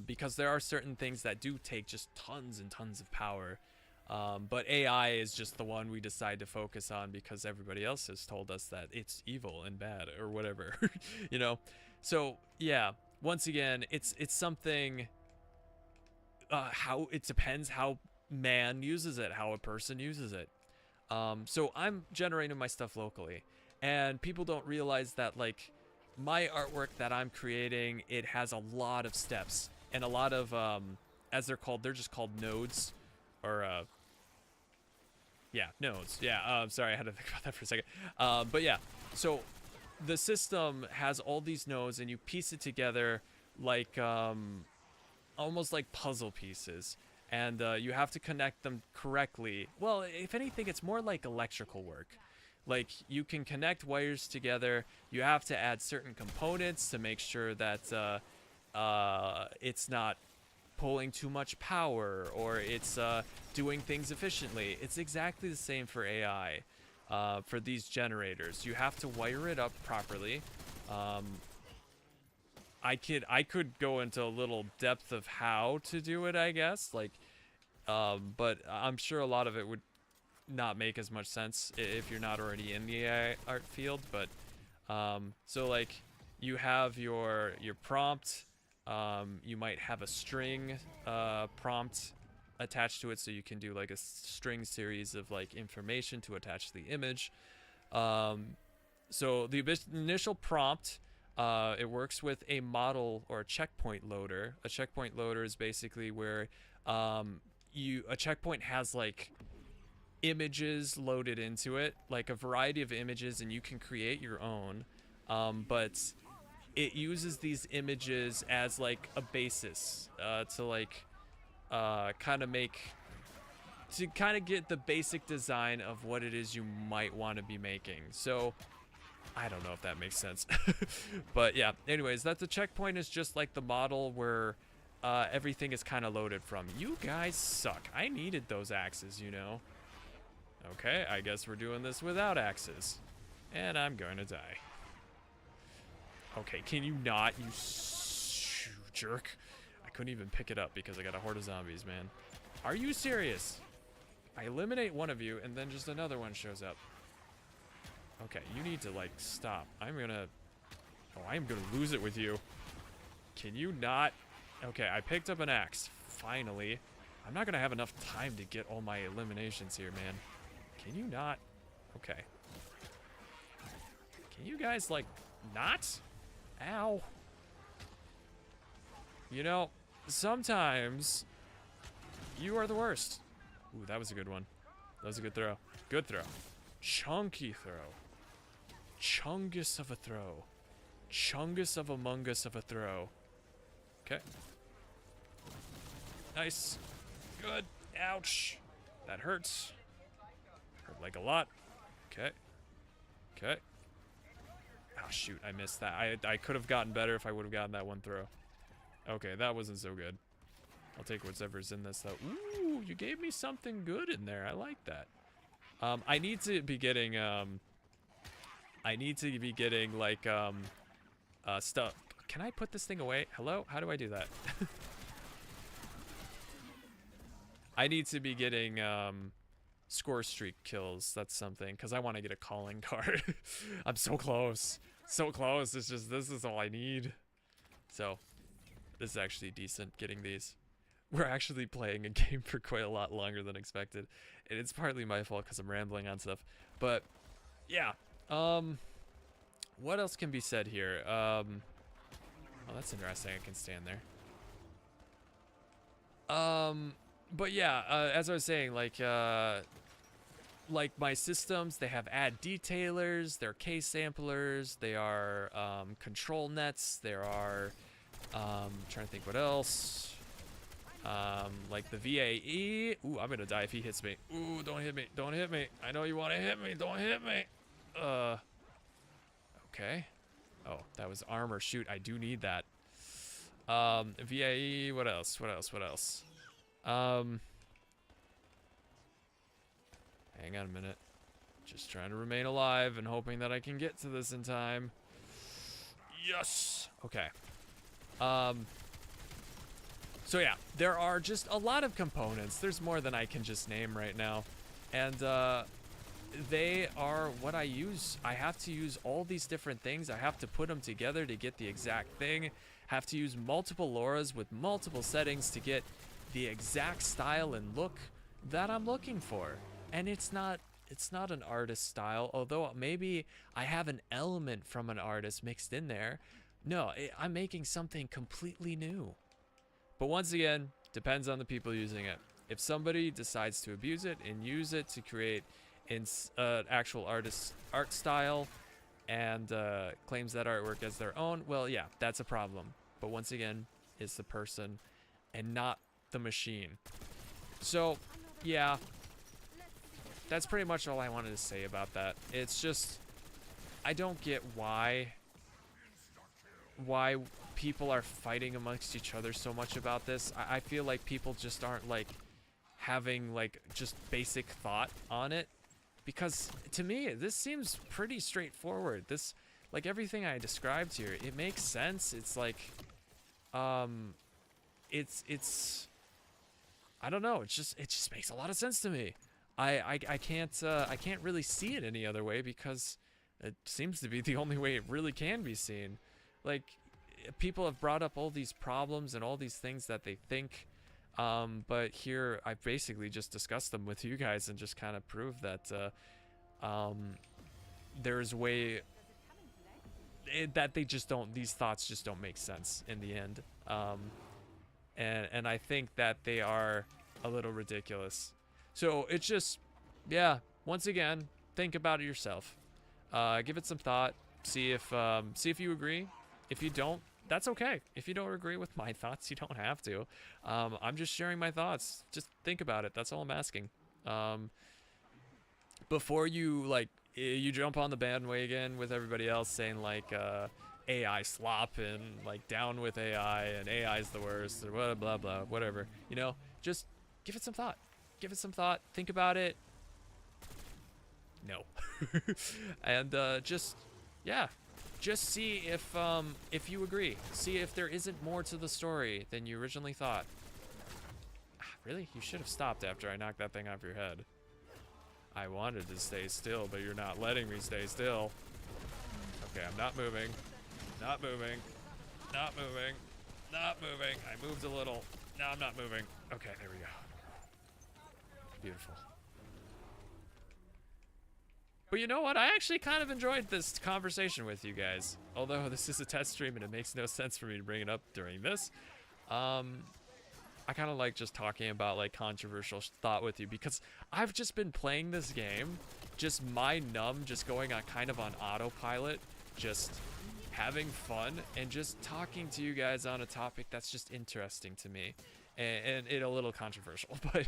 Because there are certain things that do take just tons and tons of power. But AI is just the one we decide to focus on because everybody else has told us that it's evil and bad or whatever, you know? So yeah, once again, it's something, how it depends how man uses it, how a person uses it. So I'm generating my stuff locally, and people don't realize that like my artwork that I'm creating, it has a lot of steps and a lot of, as they're just called nodes, or yeah, nodes. Yeah, sorry, I had to think about that for a second. But yeah, so the system has all these nodes, and you piece it together like almost like puzzle pieces, and you have to connect them correctly. Well, if anything, it's more like electrical work. Like, you can connect wires together. You have to add certain components to make sure that it's not pulling too much power, or it's doing things efficiently. It's exactly the same for AI. For these generators, you have to wire it up properly. I could go into a little depth of how to do it, I guess, like, but I'm sure a lot of it would not make as much sense if you're not already in the AI art field. But so like, you have your prompt. You might have a string prompt attached to it, so you can do like a string series of like information to attach to the image. So the initial prompt, it works with a model or a checkpoint loader. A checkpoint loader is basically where a checkpoint has like images loaded into it, like a variety of images, and you can create your own. But it uses these images as like a basis to like kind of get the basic design of what it is you might want to be making. So I don't know if that makes sense. But yeah, anyways, that's a checkpoint is just like the model where everything is kind of loaded from. You guys suck. I needed those axes, you know. Okay, I guess we're doing this without axes. And I'm going to die. Okay, can you not, you jerk? I couldn't even pick it up because I got a horde of zombies, man. Are you serious? I eliminate one of you, and then just another one shows up. Okay, you need to, like, stop. I'm gonna lose it with you. Can you not? Okay, I picked up an axe. Finally. I'm not gonna have enough time to get all my eliminations here, man. Can you not? Okay. Can you guys, like, not? Ow. You know, sometimes you are the worst. Ooh, that was a good one. That was a good throw. Good throw. Chunky throw. Chungus of a throw. Chungus of Among Us of a throw. Okay. Nice. Good. Ouch. That hurts. Hurt like a lot. Okay. Okay. Oh, shoot. I missed that. I could have gotten better if I would have gotten that one throw. Okay, that wasn't so good. I'll take whatever's in this, though. Ooh, you gave me something good in there. I like that. I need to be getting, like, stuff. Can I put this thing away? Hello? How do I do that? I need to be getting, score streak kills. That's something, because I want to get a calling card. I'm so close. So close. It's just, this is all I need. So, this is actually decent, getting these. We're actually playing a game for quite a lot longer than expected. And it's partly my fault because I'm rambling on stuff. But, yeah. What else can be said here? Oh, that's interesting. I can stand there. But yeah, as I was saying, like my systems, they have add detailers, they're case samplers, they are control nets, there are trying to think what else. Like the VAE. Ooh, I'm gonna die if he hits me. Ooh, don't hit me. Don't hit me. I know you want to hit me. Don't hit me. Okay. Oh, that was armor. Shoot, I do need that. VIE, what else? What else? What else? Hang on a minute. Just trying to remain alive and hoping that I can get to this in time. Yes! Okay. So yeah, there are just a lot of components. There's more than I can just name right now. And, they are what I use. I have to use all these different things. I have to put them together to get the exact thing. Have to use multiple LoRa's with multiple settings to get the exact style and look that I'm looking for. And it's not an artist style, although maybe I have an element from an artist mixed in there. No, I'm making something completely new. But once again, depends on the people using it. If somebody decides to abuse it and use it to create actual artist's art style and claims that artwork as their own, well, yeah, that's a problem. But once again, it's the person and not the machine. So, yeah, that's pretty much all I wanted to say about that. It's just, I don't get why people are fighting amongst each other so much about this. I feel like people just aren't like having like just basic thought on it. Because to me, this seems pretty straightforward. This, like everything I described here, it makes sense. It's like, it's, I don't know. It just makes a lot of sense to me. I can't really see it any other way because it seems to be the only way it really can be seen. Like, people have brought up all these problems and all these things that they think. But here I basically just discussed them with you guys and just kind of proved that there's a way that they just don't, these thoughts just don't make sense in the end. And I think that they are a little ridiculous. So it's just, yeah, once again, think about it yourself. Give it some thought. See if you agree. If you don't, that's okay. If you don't agree with my thoughts, you don't have to. I'm just sharing my thoughts. Just think about it. That's all I'm asking. Before you you jump on the bandwagon with everybody else saying like AI slop and like down with AI and AI is the worst or blah blah blah, whatever. You know, just give it some thought. Give it some thought. Think about it. No. And just see if you agree. See if there isn't more to the story than you originally thought. Really? You should have stopped after I knocked that thing off your head. I wanted to stay still, but you're not letting me stay still. Okay, I'm not moving. Not moving. Not moving. Not moving. I moved a little. No, I'm not moving. Okay, there we go. Beautiful. But you know what? I actually kind of enjoyed this conversation with you guys. Although this is a test stream and it makes no sense for me to bring it up during this. I kind of like just talking about like controversial thought with you because I've just been playing this game, just just going on kind of on autopilot, just having fun and just talking to you guys on a topic that's just interesting to me and it a little controversial, but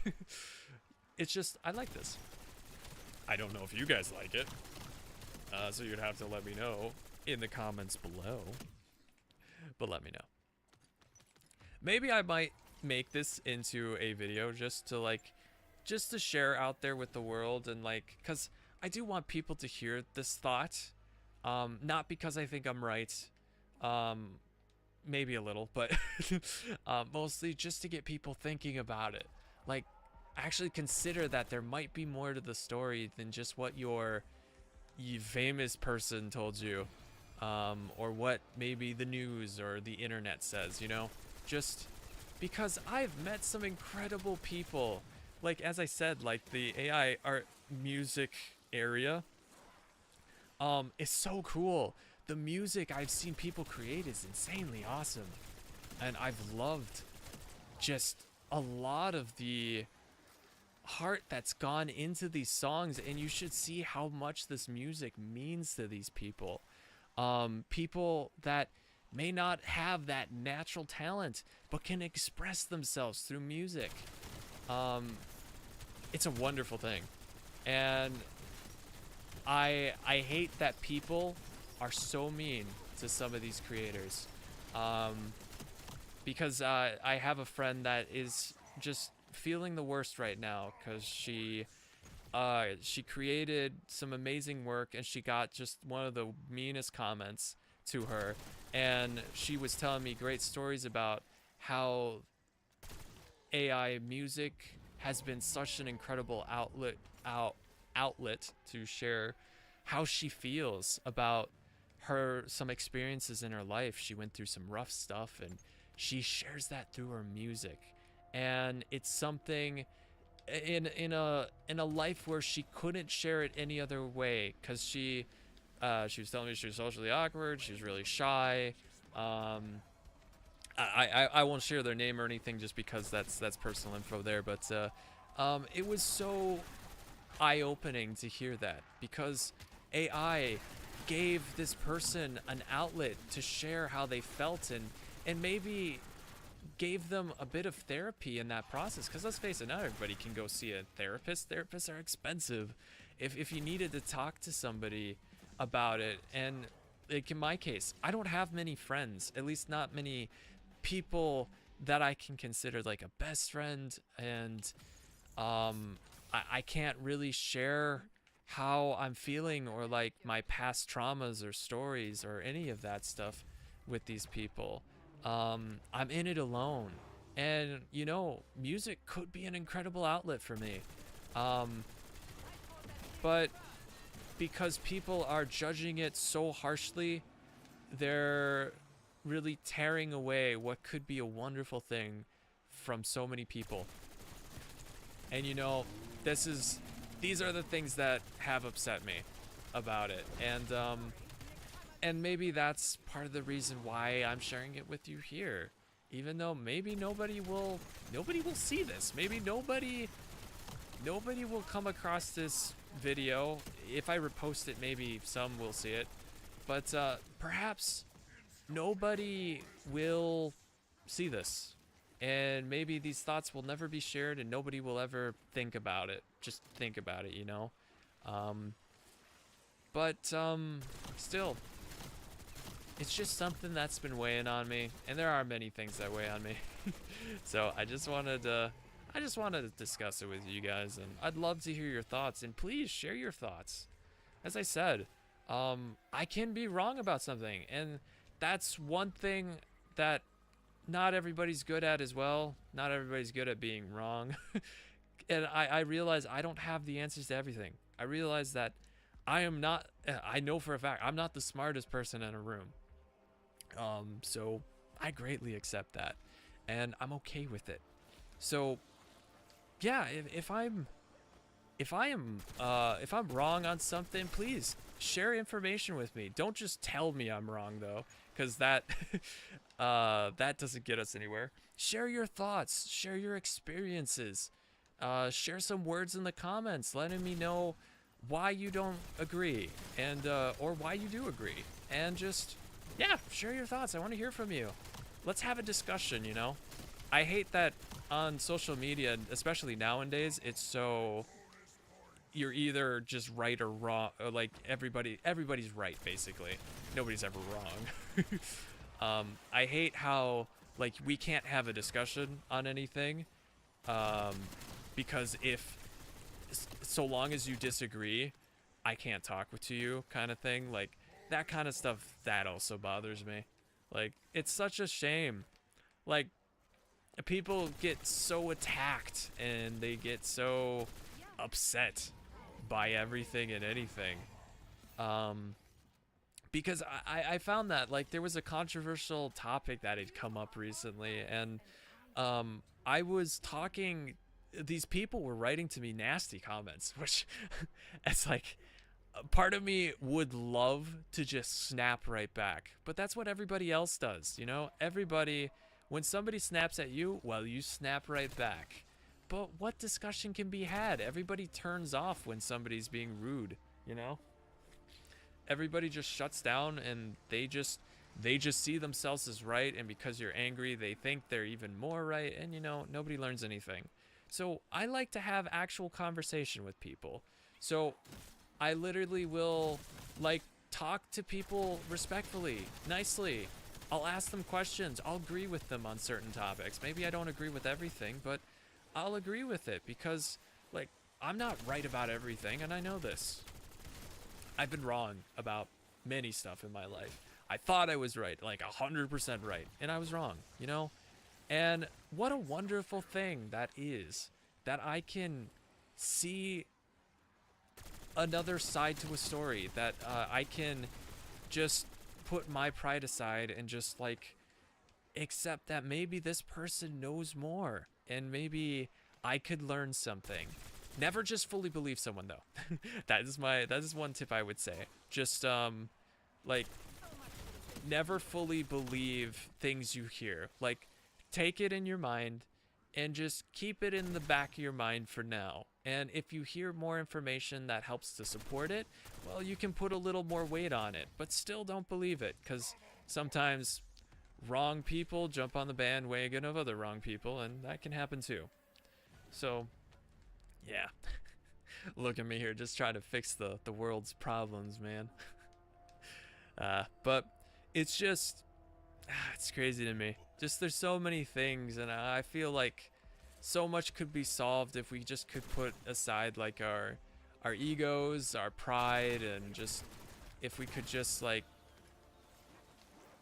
it's just, I like this. I don't know if you guys like it, so you'd have to let me know in the comments below, but let me know. Maybe I might make this into a video just to share out there with the world and like, because I do want people to hear this thought, not because I think I'm right, maybe a little, but mostly just to get people thinking about it. Like, actually consider that there might be more to the story than just what your famous person told you, or what maybe the news or the internet says, you know? Just because I've met some incredible people. Like, as I said, like the AI art music area is so cool. The music I've seen people create is insanely awesome. And I've loved just a lot of the heart that's gone into these songs, and you should see how much this music means to these people. People that may not have that natural talent but can express themselves through music. It's a wonderful thing, and I hate that people are so mean to some of these creators. Because I have a friend that is just feeling the worst right now because she created some amazing work and she got just one of the meanest comments to her, and she was telling me great stories about how AI music has been such an incredible outlet to share how she feels about some experiences in her life. She went through some rough stuff and she shares that through her music, and it's something in a life where she couldn't share it any other way because she was telling me she was socially awkward, she was really shy. I won't share their name or anything just because that's personal info there, but it was so eye-opening to hear that, because AI gave this person an outlet to share how they felt, and maybe gave them a bit of therapy in that process, because let's face it, not everybody can go see a therapist. Therapists are expensive. If you needed to talk to somebody about it, and like in my case, I don't have many friends, at least not many people that I can consider like a best friend, and I can't really share how I'm feeling or like my past traumas or stories or any of that stuff with these people. I'm in it alone, and you know, music could be an incredible outlet for me, but because people are judging it so harshly, they're really tearing away what could be a wonderful thing from so many people. And you know, these are the things that have upset me about it, and maybe that's part of the reason why I'm sharing it with you here, even though maybe nobody will see this. Maybe nobody will come across this video. If I repost it, maybe some will see it, but perhaps nobody will see this, and maybe these thoughts will never be shared and nobody will ever think about it. Just think about it, you know. But still, it's just something that's been weighing on me, and there are many things that weigh on me. So I just wanted to discuss it with you guys, and I'd love to hear your thoughts, and please share your thoughts. As I said, I can be wrong about something, and that's one thing that not everybody's good at as well. Not everybody's good at being wrong. And I realize I don't have the answers to everything. I realize that I know for a fact I'm not the smartest person in a room. So I greatly accept that, and I'm okay with it. So yeah, if I'm wrong on something, please share information with me. Don't just tell me I'm wrong though, because that that doesn't get us anywhere. Share your thoughts, share your experiences, share some words in the comments letting me know why you don't agree, and or why you do agree, and just, yeah, share your thoughts. I want to hear from you. Let's have a discussion, you know. I hate that on social media, especially nowadays, it's so, you're either just right or wrong, or like everybody's right basically. Nobody's ever wrong. I hate how like we can't have a discussion on anything, because if so long as you disagree, I can't talk to you, kind of thing. Like that kind of stuff, that also bothers me. Like, it's such a shame. Like, people get so attacked and they get so upset by everything and anything. Because I found that, like, there was a controversial topic that had come up recently, and I was talking, these people were writing to me nasty comments, which it's like, part of me would love to just snap right back, but that's what everybody else does, you know? Everybody, when somebody snaps at you, well, you snap right back. But what discussion can be had? Everybody turns off when somebody's being rude, you know? Everybody just shuts down, and they just see themselves as right, and because you're angry, they think they're even more right, and you know, nobody learns anything. So I like to have actual conversation with people. So I literally will like talk to people respectfully, nicely. I'll ask them questions. I'll agree with them on certain topics. Maybe I don't agree with everything, but I'll agree with it because, like, I'm not right about everything, and I know this. I've been wrong about many stuff in my life. I thought I was right, like 100% right, and I was wrong, you know? And what a wonderful thing that is, that I can see another side to a story, that I can just put my pride aside and just, like, accept that maybe this person knows more, and maybe I could learn something. Never just fully believe someone, though. that is one tip I would say. Just like, never fully believe things you hear. Like, take it in your mind and just keep it in the back of your mind for now. And if you hear more information that helps to support it, well, you can put a little more weight on it, but still don't believe it, because sometimes wrong people jump on the bandwagon of other wrong people, and that can happen too. So, yeah. Look at me here, just trying to fix the world's problems, man. But it's just, it's crazy to me. Just, there's so many things, and I feel like so much could be solved if we just could put aside, like, our egos, our pride, and just, if we could just, like,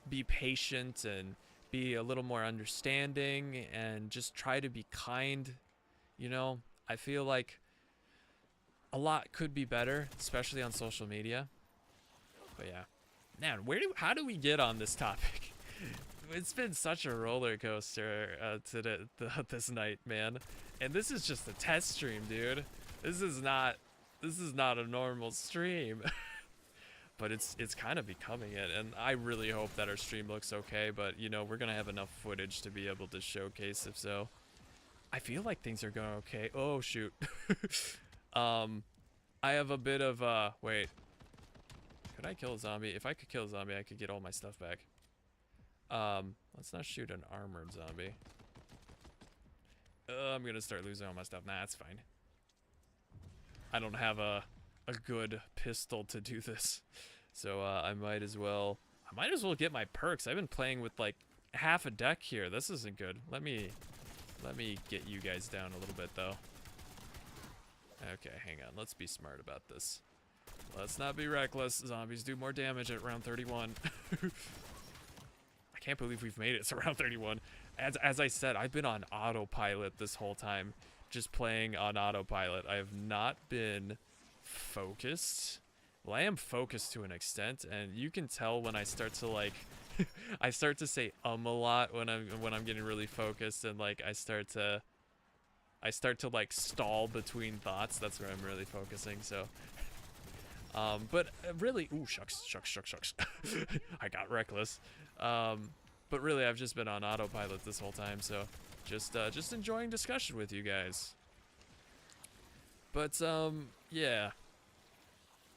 be patient and be a little more understanding and just try to be kind, you know? I feel like a lot could be better, especially on social media. But yeah, man, how do we get on this topic? It's been such a roller coaster this night, man. And this is just a test stream, dude. This is not a normal stream. But it's kind of becoming it, and I really hope that our stream looks okay, but you know, we're gonna have enough footage to be able to showcase if so. I feel like things are going okay. Oh shoot. I have a bit of wait. Could I kill a zombie? If I could kill a zombie, I could get all my stuff back. Let's not shoot an armored zombie. I'm gonna start losing all my stuff. Nah, that's fine. I don't have a good pistol to do this, so I might as well get my perks. I've been playing with like half a deck here. This isn't good. Let me get you guys down a little bit though. Okay, hang on. Let's be smart about this. Let's not be reckless. Zombies do more damage at round 31. I can't believe we've made it to round 31. As I said, I've been on autopilot this whole time, just playing on autopilot. I have not been focused. Well, I am focused to an extent, and you can tell when I start to like I start to say a lot when I'm getting really focused, and like I start to like stall between thoughts. That's where I'm really focusing. So but really, ooh, shucks. I got reckless. But really, I've just been on autopilot this whole time, so just enjoying discussion with you guys. But yeah.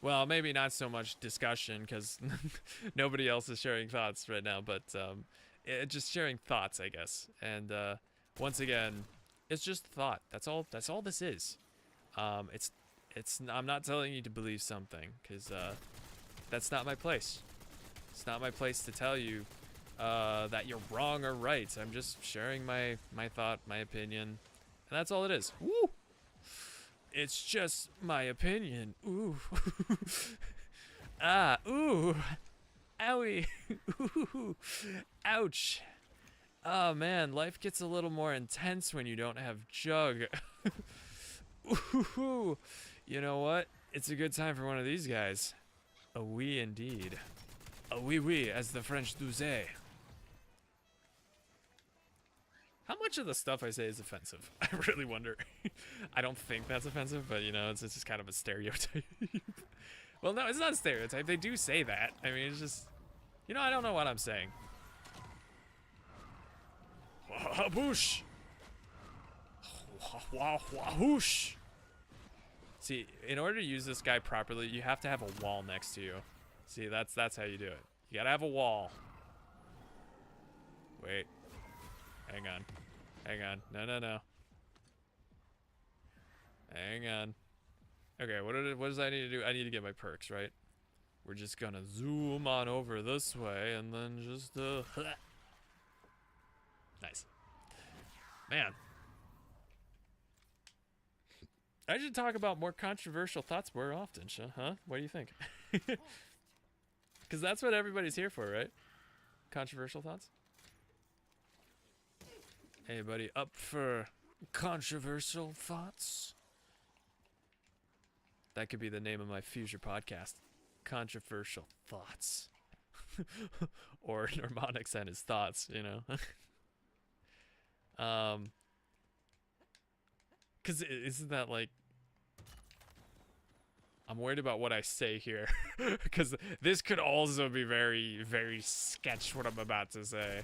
Well, maybe not so much discussion, because nobody else is sharing thoughts right now, but just sharing thoughts, I guess. And once again, it's just thought. That's all this is. I'm not telling you to believe something, because that's not my place. It's not my place to tell you that you're wrong or right. I'm just sharing my thought, my opinion, and that's all it is. Woo! It's just my opinion. Ooh. Ah, ooh. Owie. Ooh. Ouch. Oh man, life gets a little more intense when you don't have Jug. Ooh. You know what? It's a good time for one of these guys. A oui indeed. A oui oui, as the French do say. How much of the stuff I say is offensive? I really wonder. I don't think that's offensive, but you know, it's just kind of a stereotype. Well, no, it's not a stereotype. They do say that. I mean, it's just, you know, I don't know what I'm saying. Whoosh. Whoosh. See, in order to use this guy properly, you have to have a wall next to you. See, that's how you do it. You gotta have a wall. Wait. Hang on. Hang on. No. Hang on. Okay, what does I need to do? I need to get my perks, right? We're just gonna zoom on over this way and then just nice. Man. I should talk about more controversial thoughts more often, huh? What do you think? Because that's what everybody's here for, right? Controversial thoughts? Anybody up for controversial thoughts? That could be the name of my future podcast. Controversial thoughts. Or Normonics and his thoughts, you know? Because isn't that like... I'm worried about what I say here. Because this could also be very, very sketch what I'm about to say.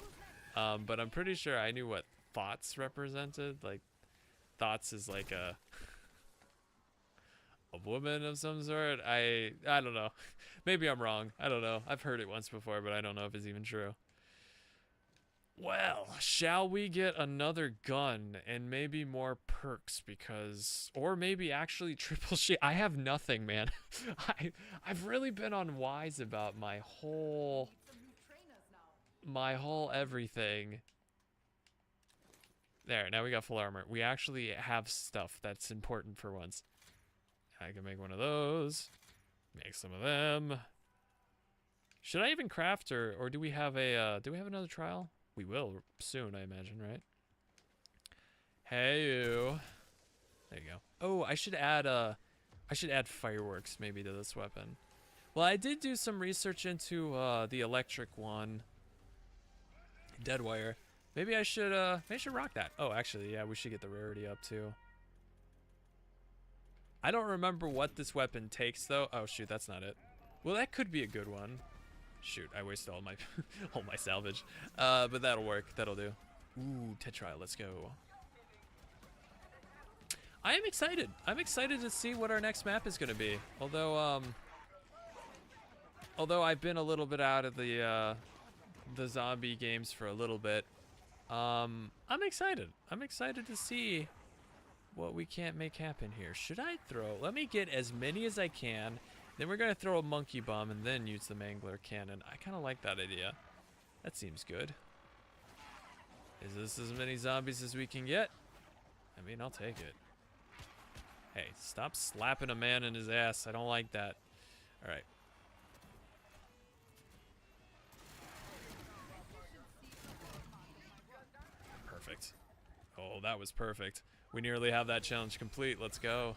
But I'm pretty sure I knew what thoughts represented. Like, thoughts is like a woman of some sort. I don't know. Maybe I'm wrong. I don't know. I've heard it once before, but I don't know if it's even true. Well, shall we get another gun and maybe more perks because, or maybe actually triple shit. I have nothing, man. I've really been unwise about my whole everything. There, now we got full armor. We actually have stuff that's important for once. I can make one of those. Make some of them. Should I even craft or do we have another trial? We will soon, I imagine, right? Hey you. There you go. Oh, I should add fireworks maybe to this weapon. Well, I did do some research into the electric one. Deadwire. Maybe I should rock that. Oh, actually, yeah, we should get the rarity up too. I don't remember what this weapon takes though. Oh shoot, that's not it. Well, that could be a good one. Shoot, I wasted all my all my salvage. But that'll work. That'll do. Ooh, Tetra, let's go. I am excited. I'm excited to see what our next map is gonna be. Although I've been a little bit out of the zombie games for a little bit. I'm excited. I'm excited to see what we can't make happen here. Should I throw? Let me get as many as I can. Then we're going to throw a monkey bomb and then use the mangler cannon. I kind of like that idea. That seems good. Is this as many zombies as we can get? I mean, I'll take it. Hey, stop slapping a man in his ass. I don't like that. All right. Perfect. Oh, that was perfect. We nearly have that challenge complete. Let's go.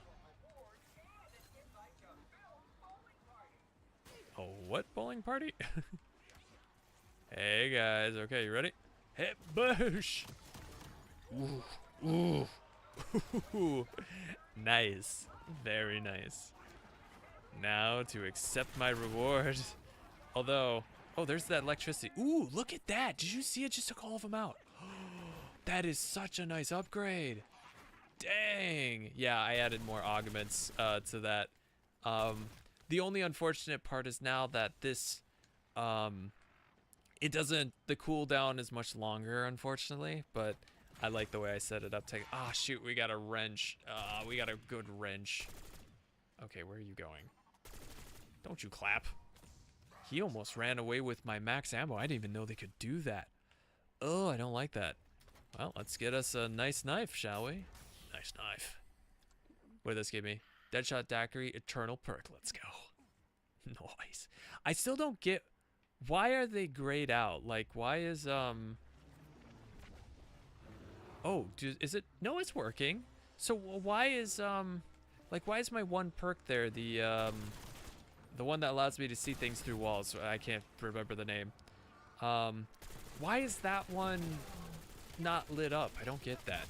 Oh, what bowling party? Hey guys, okay, you ready? Hit bush! Ooh, ooh. Nice, very nice. Now to accept my reward. Although, oh, there's that electricity. Ooh, look at that! Did you see it? Just took all of them out. That is such a nice upgrade. Dang! Yeah, I added more augments to that. The only unfortunate part is now that this, it doesn't, the cooldown is much longer, unfortunately, but I like the way I set it up. Ah, shoot, we got a wrench. We got a good wrench. Okay, where are you going? Don't you clap. He almost ran away with my max ammo. I didn't even know they could do that. Oh, I don't like that. Well, let's get us a nice knife, shall we? Nice knife. What did this give me? Deadshot Daiquiri, Eternal Perk. Let's go. Nice. I still don't get... Why are they grayed out? Like, why is, Oh, is it... No, it's working. So, why is, like, why is my one perk there, the one that allows me to see things through walls? I can't remember the name. Why is that one not lit up? I don't get that.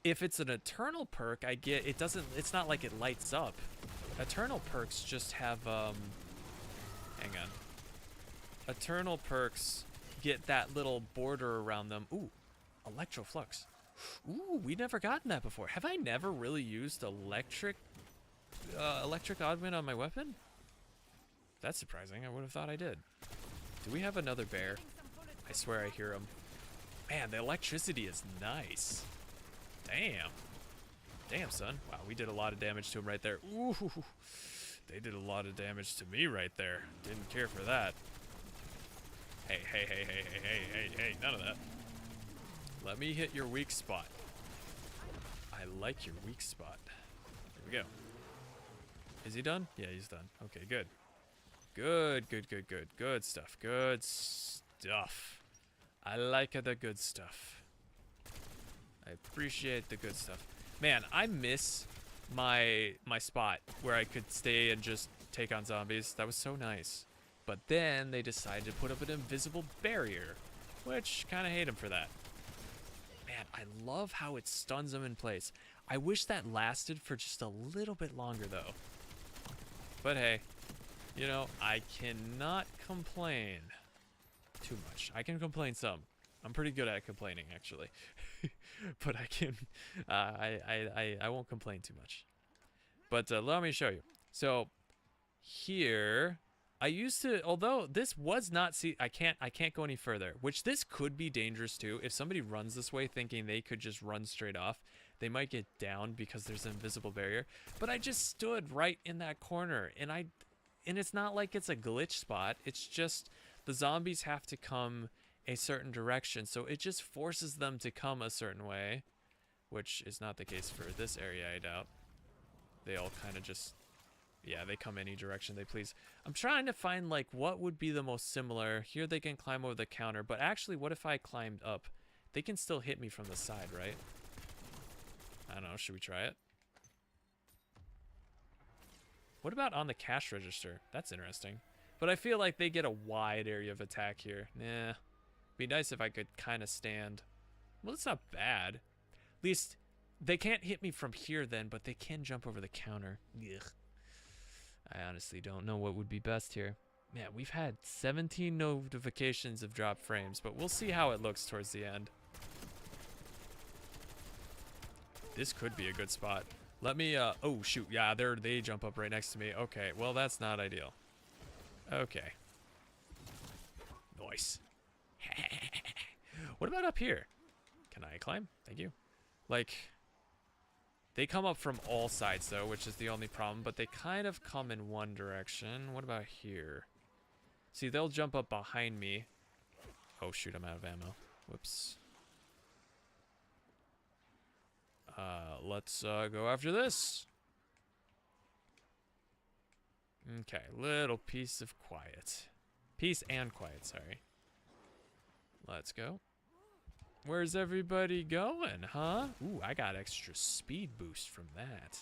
If it's an eternal perk, I get it doesn't, it's not like it lights up. Eternal perks just have hang on. Eternal perks get that little border around them. Ooh, Electroflux. Ooh, we never gotten that before. Have I never really used electric augment on my weapon? That's surprising. I would have thought I did. Do we have another bear? I swear I hear him. Man, the electricity is nice. Damn. Damn, son. Wow, we did a lot of damage to him right there. Ooh. They did a lot of damage to me right there. Didn't care for that. Hey, hey, hey, hey, hey, hey, hey, hey. None of that. Let me hit your weak spot. I like your weak spot. Here we go. Is he done? Yeah, he's done. Okay, good. Good, good, good, good. Good stuff. Good stuff. I like the good stuff. I appreciate the good stuff. Man, I miss my spot where I could stay and just take on zombies. That was so nice. But then they decided to put up an invisible barrier, which kind of hate them for that. Man, I love how it stuns them in place. I wish that lasted for just a little bit longer though. But hey, you know, I cannot complain too much. I can complain some. I'm pretty good at complaining actually. But I can, I won't complain too much. But let me show you. So here, I used to, although this was not, see, I can't go any further, which this could be dangerous too. If somebody runs this way thinking they could just run straight off, they might get down because there's an invisible barrier. But I just stood right in that corner, and it's not like it's a glitch spot. It's just the zombies have to come a certain direction, so it just forces them to come a certain way, which is not the case for this area, I doubt. They all kind of just, yeah, they come any direction they please. I'm trying to find like what would be the most similar. Here they can climb over the counter, but actually what if I climbed up? They can still hit me from the side, right? I don't know, should we try it? What about on the cash register? That's interesting. But I feel like they get a wide area of attack here. Nah. Be nice if I could kind of stand. Well, it's not bad. At least they can't hit me from here then, but they can jump over the counter. Ugh. I honestly don't know what would be best here. Man, we've had 17 notifications of dropped frames, but we'll see how it looks towards the end. This could be a good spot. Let me, oh shoot, yeah, they jump up right next to me. Okay, well that's not ideal. Okay. Nice. What about up here? Can I climb? Thank you. Like, they come up from all sides though, which is the only problem, but they kind of come in one direction. What about here? See, they'll jump up behind me. Oh shoot, I'm out of ammo. Whoops. Let's go after this. Okay, little piece of quiet. Peace and quiet, sorry. Let's go. Where's everybody going, huh? Ooh, I got extra speed boost from that.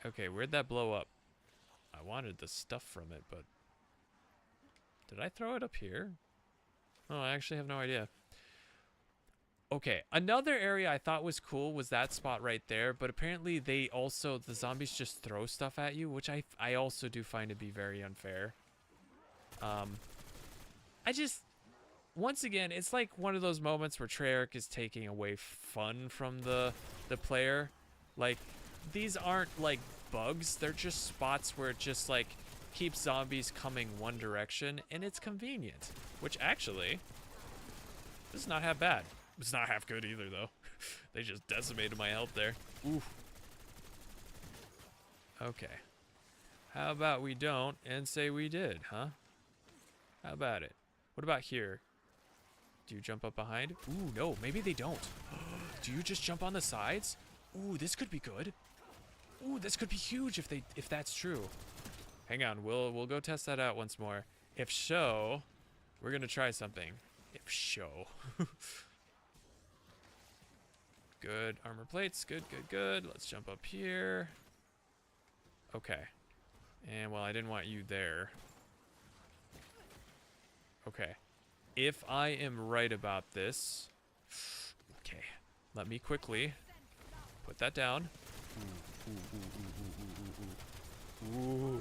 Okay, where'd that blow up? I wanted the stuff from it, but... Did I throw it up here? Oh, I actually have no idea. Okay, another area I thought was cool was that spot right there, but apparently they also, the zombies just throw stuff at you, which I also do find to be very unfair. I just, once again, it's like one of those moments where Treyarch is taking away fun from the player. Like, these aren't like bugs, they're just spots where it just like keeps zombies coming one direction, and it's convenient. Which actually, this is not half bad. It's not half good either, though. They just decimated my health there. Ooh. Okay. How about we don't and say we did, huh? How about it? What about here? Do you jump up behind? Ooh, no, maybe they don't. Do you just jump on the sides? Ooh, this could be good. Ooh, this could be huge if that's true. Hang on, we'll go test that out once more. If so, we're gonna try something. If so. Good armor plates. Good, good, good. Let's jump up here. Okay. And, well, I didn't want you there. Okay. If I am right about this... Okay. Let me quickly put that down. Ooh, ooh, ooh, ooh, ooh, ooh.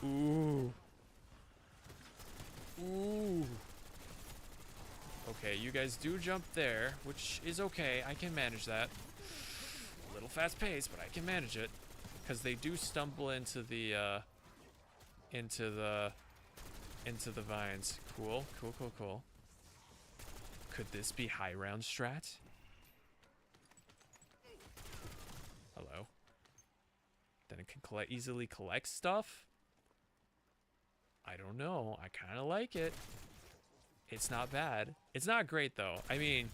Ooh. Ooh. Ooh. Okay, you guys do jump there, which is okay. I can manage that. A little fast paced, but I can manage it. Because they do stumble into the vines. Cool, cool, cool, cool. Could this be high round strat? and it can easily collect stuff. I don't know. I kind of like it. It's not bad. It's not great though. I mean,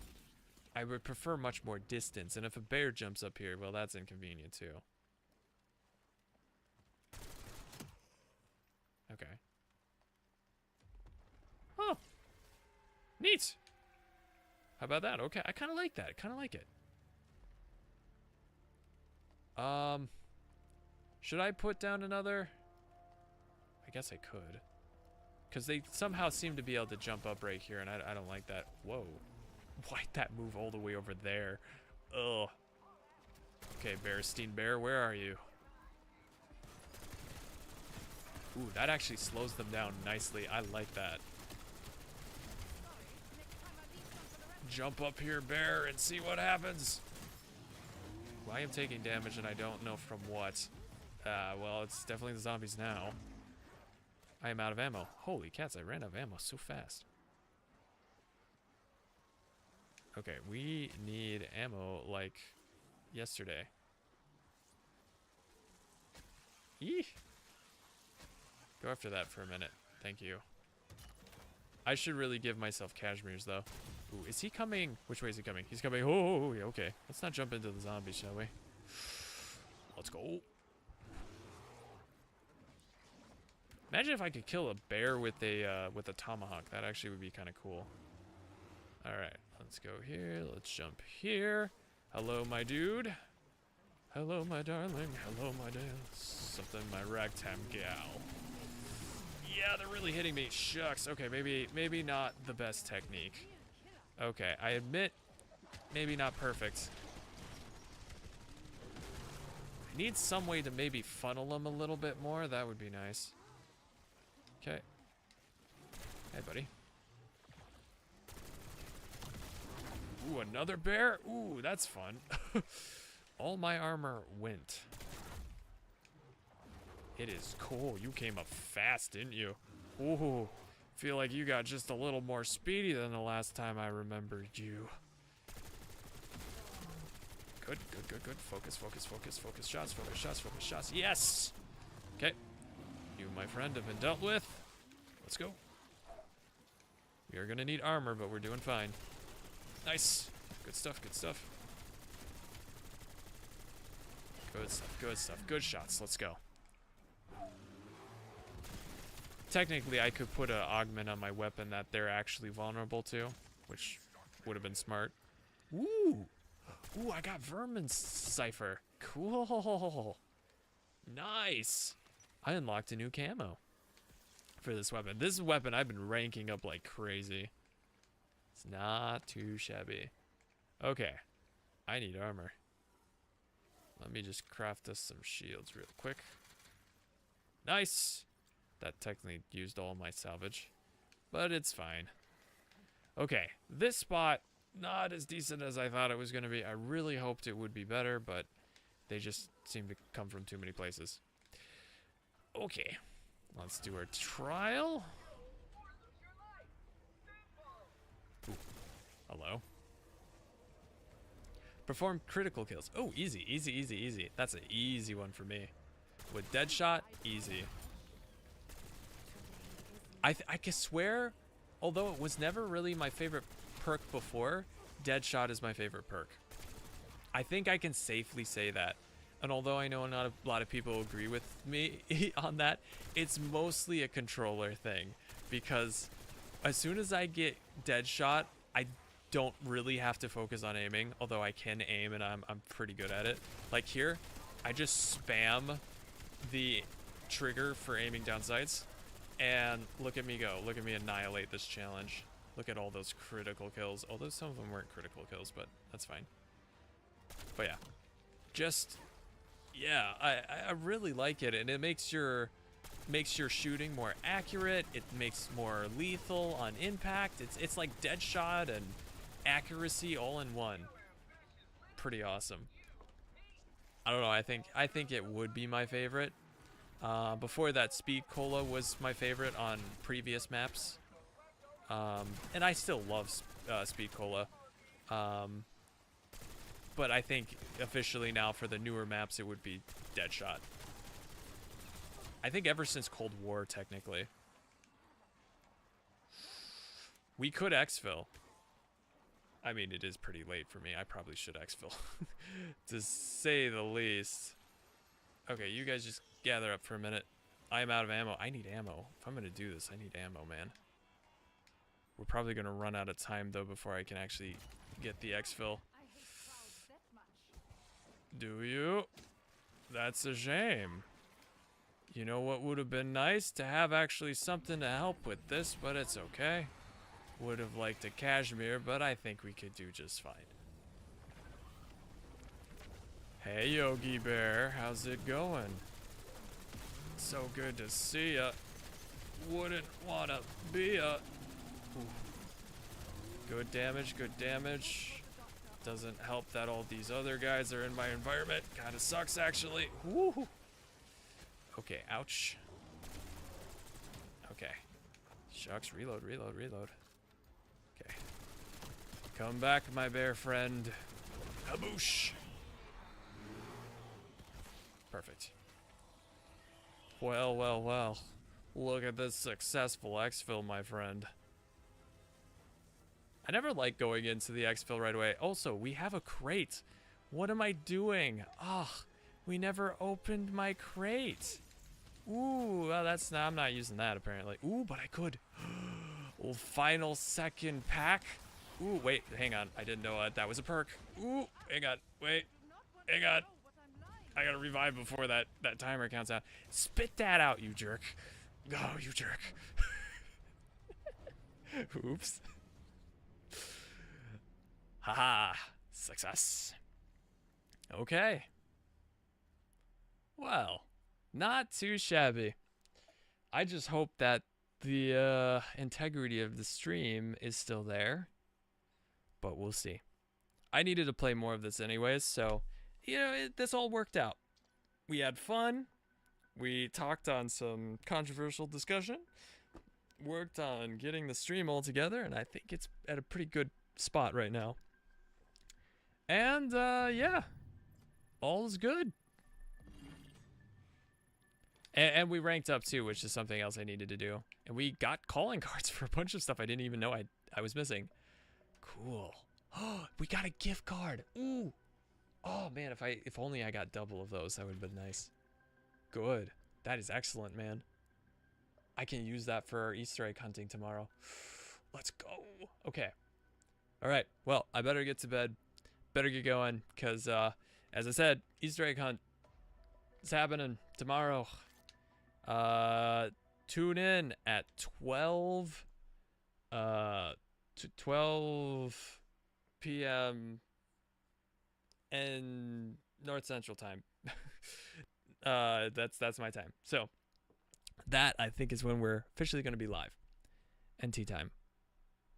I would prefer much more distance, and if a bear jumps up here, well, that's inconvenient too. Okay. Oh, neat. How about that? Okay, I kind of like that. Kind of like it. Should I put down another? I guess I could. Because they somehow seem to be able to jump up right here, and I don't like that. Whoa. Why'd that move all the way over there? Ugh. Okay, Bearstein Bear, where are you? Ooh, that actually slows them down nicely. I like that. Jump up here, Bear, and see what happens. Well, I am taking damage, and I don't know from what. Well, it's definitely the zombies now. I am out of ammo. Holy cats, I ran out of ammo so fast. Okay, we need ammo like yesterday. Eeh. Go after that for a minute. Thank you. I should really give myself cashmere's though. Ooh, is he coming? Which way is he coming? He's coming. Oh, yeah, okay. Let's not jump into the zombies, shall we? Let's go. Imagine if I could kill a bear with a tomahawk. That actually would be kind of cool. All right, let's go here. Let's jump here. Hello, my dude. Hello, my darling. Hello, my dale. Something, my ragtime gal. Yeah, they're really hitting me. Shucks. Okay, maybe not the best technique. Okay, I admit, maybe not perfect. I need some way to maybe funnel them a little bit more. That would be nice. Okay. Hey, buddy. Ooh, another bear? Ooh, that's fun. All my armor went. It is cool. You came up fast, didn't you? Ooh, feel like you got just a little more speedy than the last time I remembered you. Good, good, good, good. Focus, focus, focus, focus shots, focus shots, focus shots. Yes! Okay. You, my friend, have been dealt with. Let's go. We are gonna need armor, but we're doing fine. Nice. Good stuff, good stuff. Good stuff, good stuff. Good shots. Let's go. Technically, I could put an augment on my weapon that they're actually vulnerable to, which would have been smart. Ooh. Ooh, I got Vermin Cipher. Cool. Nice. I unlocked a new camo for this weapon. This weapon I've been ranking up like crazy. It's not too shabby. Okay. I need armor. Let me just craft us some shields real quick. Nice. That technically used all my salvage, but it's fine. Okay, this spot, not as decent as I thought it was going to be. I really hoped it would be better, but they just seem to come from too many places. Okay, let's do our trial. Ooh. Hello. Perform critical kills. Oh, easy, easy, easy, easy. That's an easy one for me. With Deadshot, easy. I can swear, although it was never really my favorite perk before, Deadshot is my favorite perk. I think I can safely say that. And although I know not a lot of people agree with me on that, it's mostly a controller thing. Because as soon as I get Deadshot, I don't really have to focus on aiming, although I can aim and I'm pretty good at it. Like here, I just spam the trigger for aiming down sights. And look at me go. Look at me annihilate this challenge. Look at all those critical kills. Although some of them weren't critical kills, but that's fine. But yeah. Just, yeah, I really like it. And it makes your shooting more accurate. It makes more lethal on impact. It's like Deadshot and accuracy all in one. Pretty awesome. I don't know. I think it would be my favorite. Before that, Speed Cola was my favorite on previous maps. And I still love Speed Cola. But I think officially now for the newer maps, it would be Deadshot. I think ever since Cold War, technically. We could exfil. I mean, it is pretty late for me. I probably should exfil. To say the least. Okay, you guys just gather up for a minute. I am out of ammo. I need ammo. If I'm going to do this, I need ammo, man. We're probably going to run out of time, though, before I can actually get the exfil. I hate crowds that much. Do you? That's a shame. You know what would have been nice? To have actually something to help with this, but it's okay. Would have liked a cashmere, but I think we could do just fine. Hey, Yogi Bear, how's it going? So good to see ya. Wouldn't wanna be ya. Ooh. Good damage, good damage. Doesn't help that all these other guys are in my environment. Kinda sucks, actually. Woo. Okay, ouch. Okay. Shucks, reload, reload, reload. Okay. Come back, my bear friend. Kaboosh. Perfect. Well, well, well. Look at this successful exfil, my friend. I never like going into the exfil right away. Also, we have a crate. What am I doing? Ah, we never opened my crate. Ooh, well, that's not, I'm not using that apparently. Ooh, but I could. Well, final second pack. Ooh, wait, hang on. I didn't know that was a perk. Ooh, hang on, wait, hang on. I gotta revive before that timer counts out. Spit that out, you jerk. Oh, you jerk. Oops. Haha, success. Okay. Well, not too shabby. I just hope that the integrity of the stream is still there, but we'll see. I needed to play more of this anyways, so you know, this all worked out. We had fun. We talked on some controversial discussion. Worked on getting the stream all together, and I think it's at a pretty good spot right now. And yeah, all is good. And we ranked up too, which is something else I needed to do. And we got calling cards for a bunch of stuff I didn't even know I was missing. Cool. Oh, we got a gift card. Ooh. Oh man, if only I got double of those, that would have been nice. Good. That is excellent, man. I can use that for our Easter egg hunting tomorrow. Let's go. Okay. All right. Well, I better get to bed. Better get going, because as I said, Easter egg hunt is happening tomorrow. Tune in at 12 p.m. and North Central time. That's my time. So that I think is when we're officially going to be live. NT time.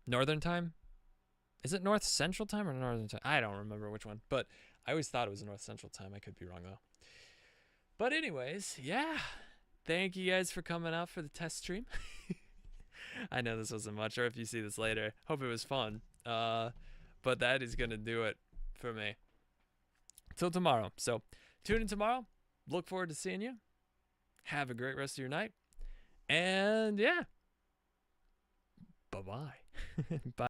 Northern time? Is it North Central time or Northern time? I don't remember which one, but I always thought it was North Central time. I could be wrong though. But anyways, yeah. Thank you guys for coming out for the test stream. I know this wasn't much, or if you see this later, hope it was fun. But that is going to do it for me. Till tomorrow. So tune in tomorrow. Look forward to seeing you. Have a great rest of your night. And yeah. Bye-bye. Bye.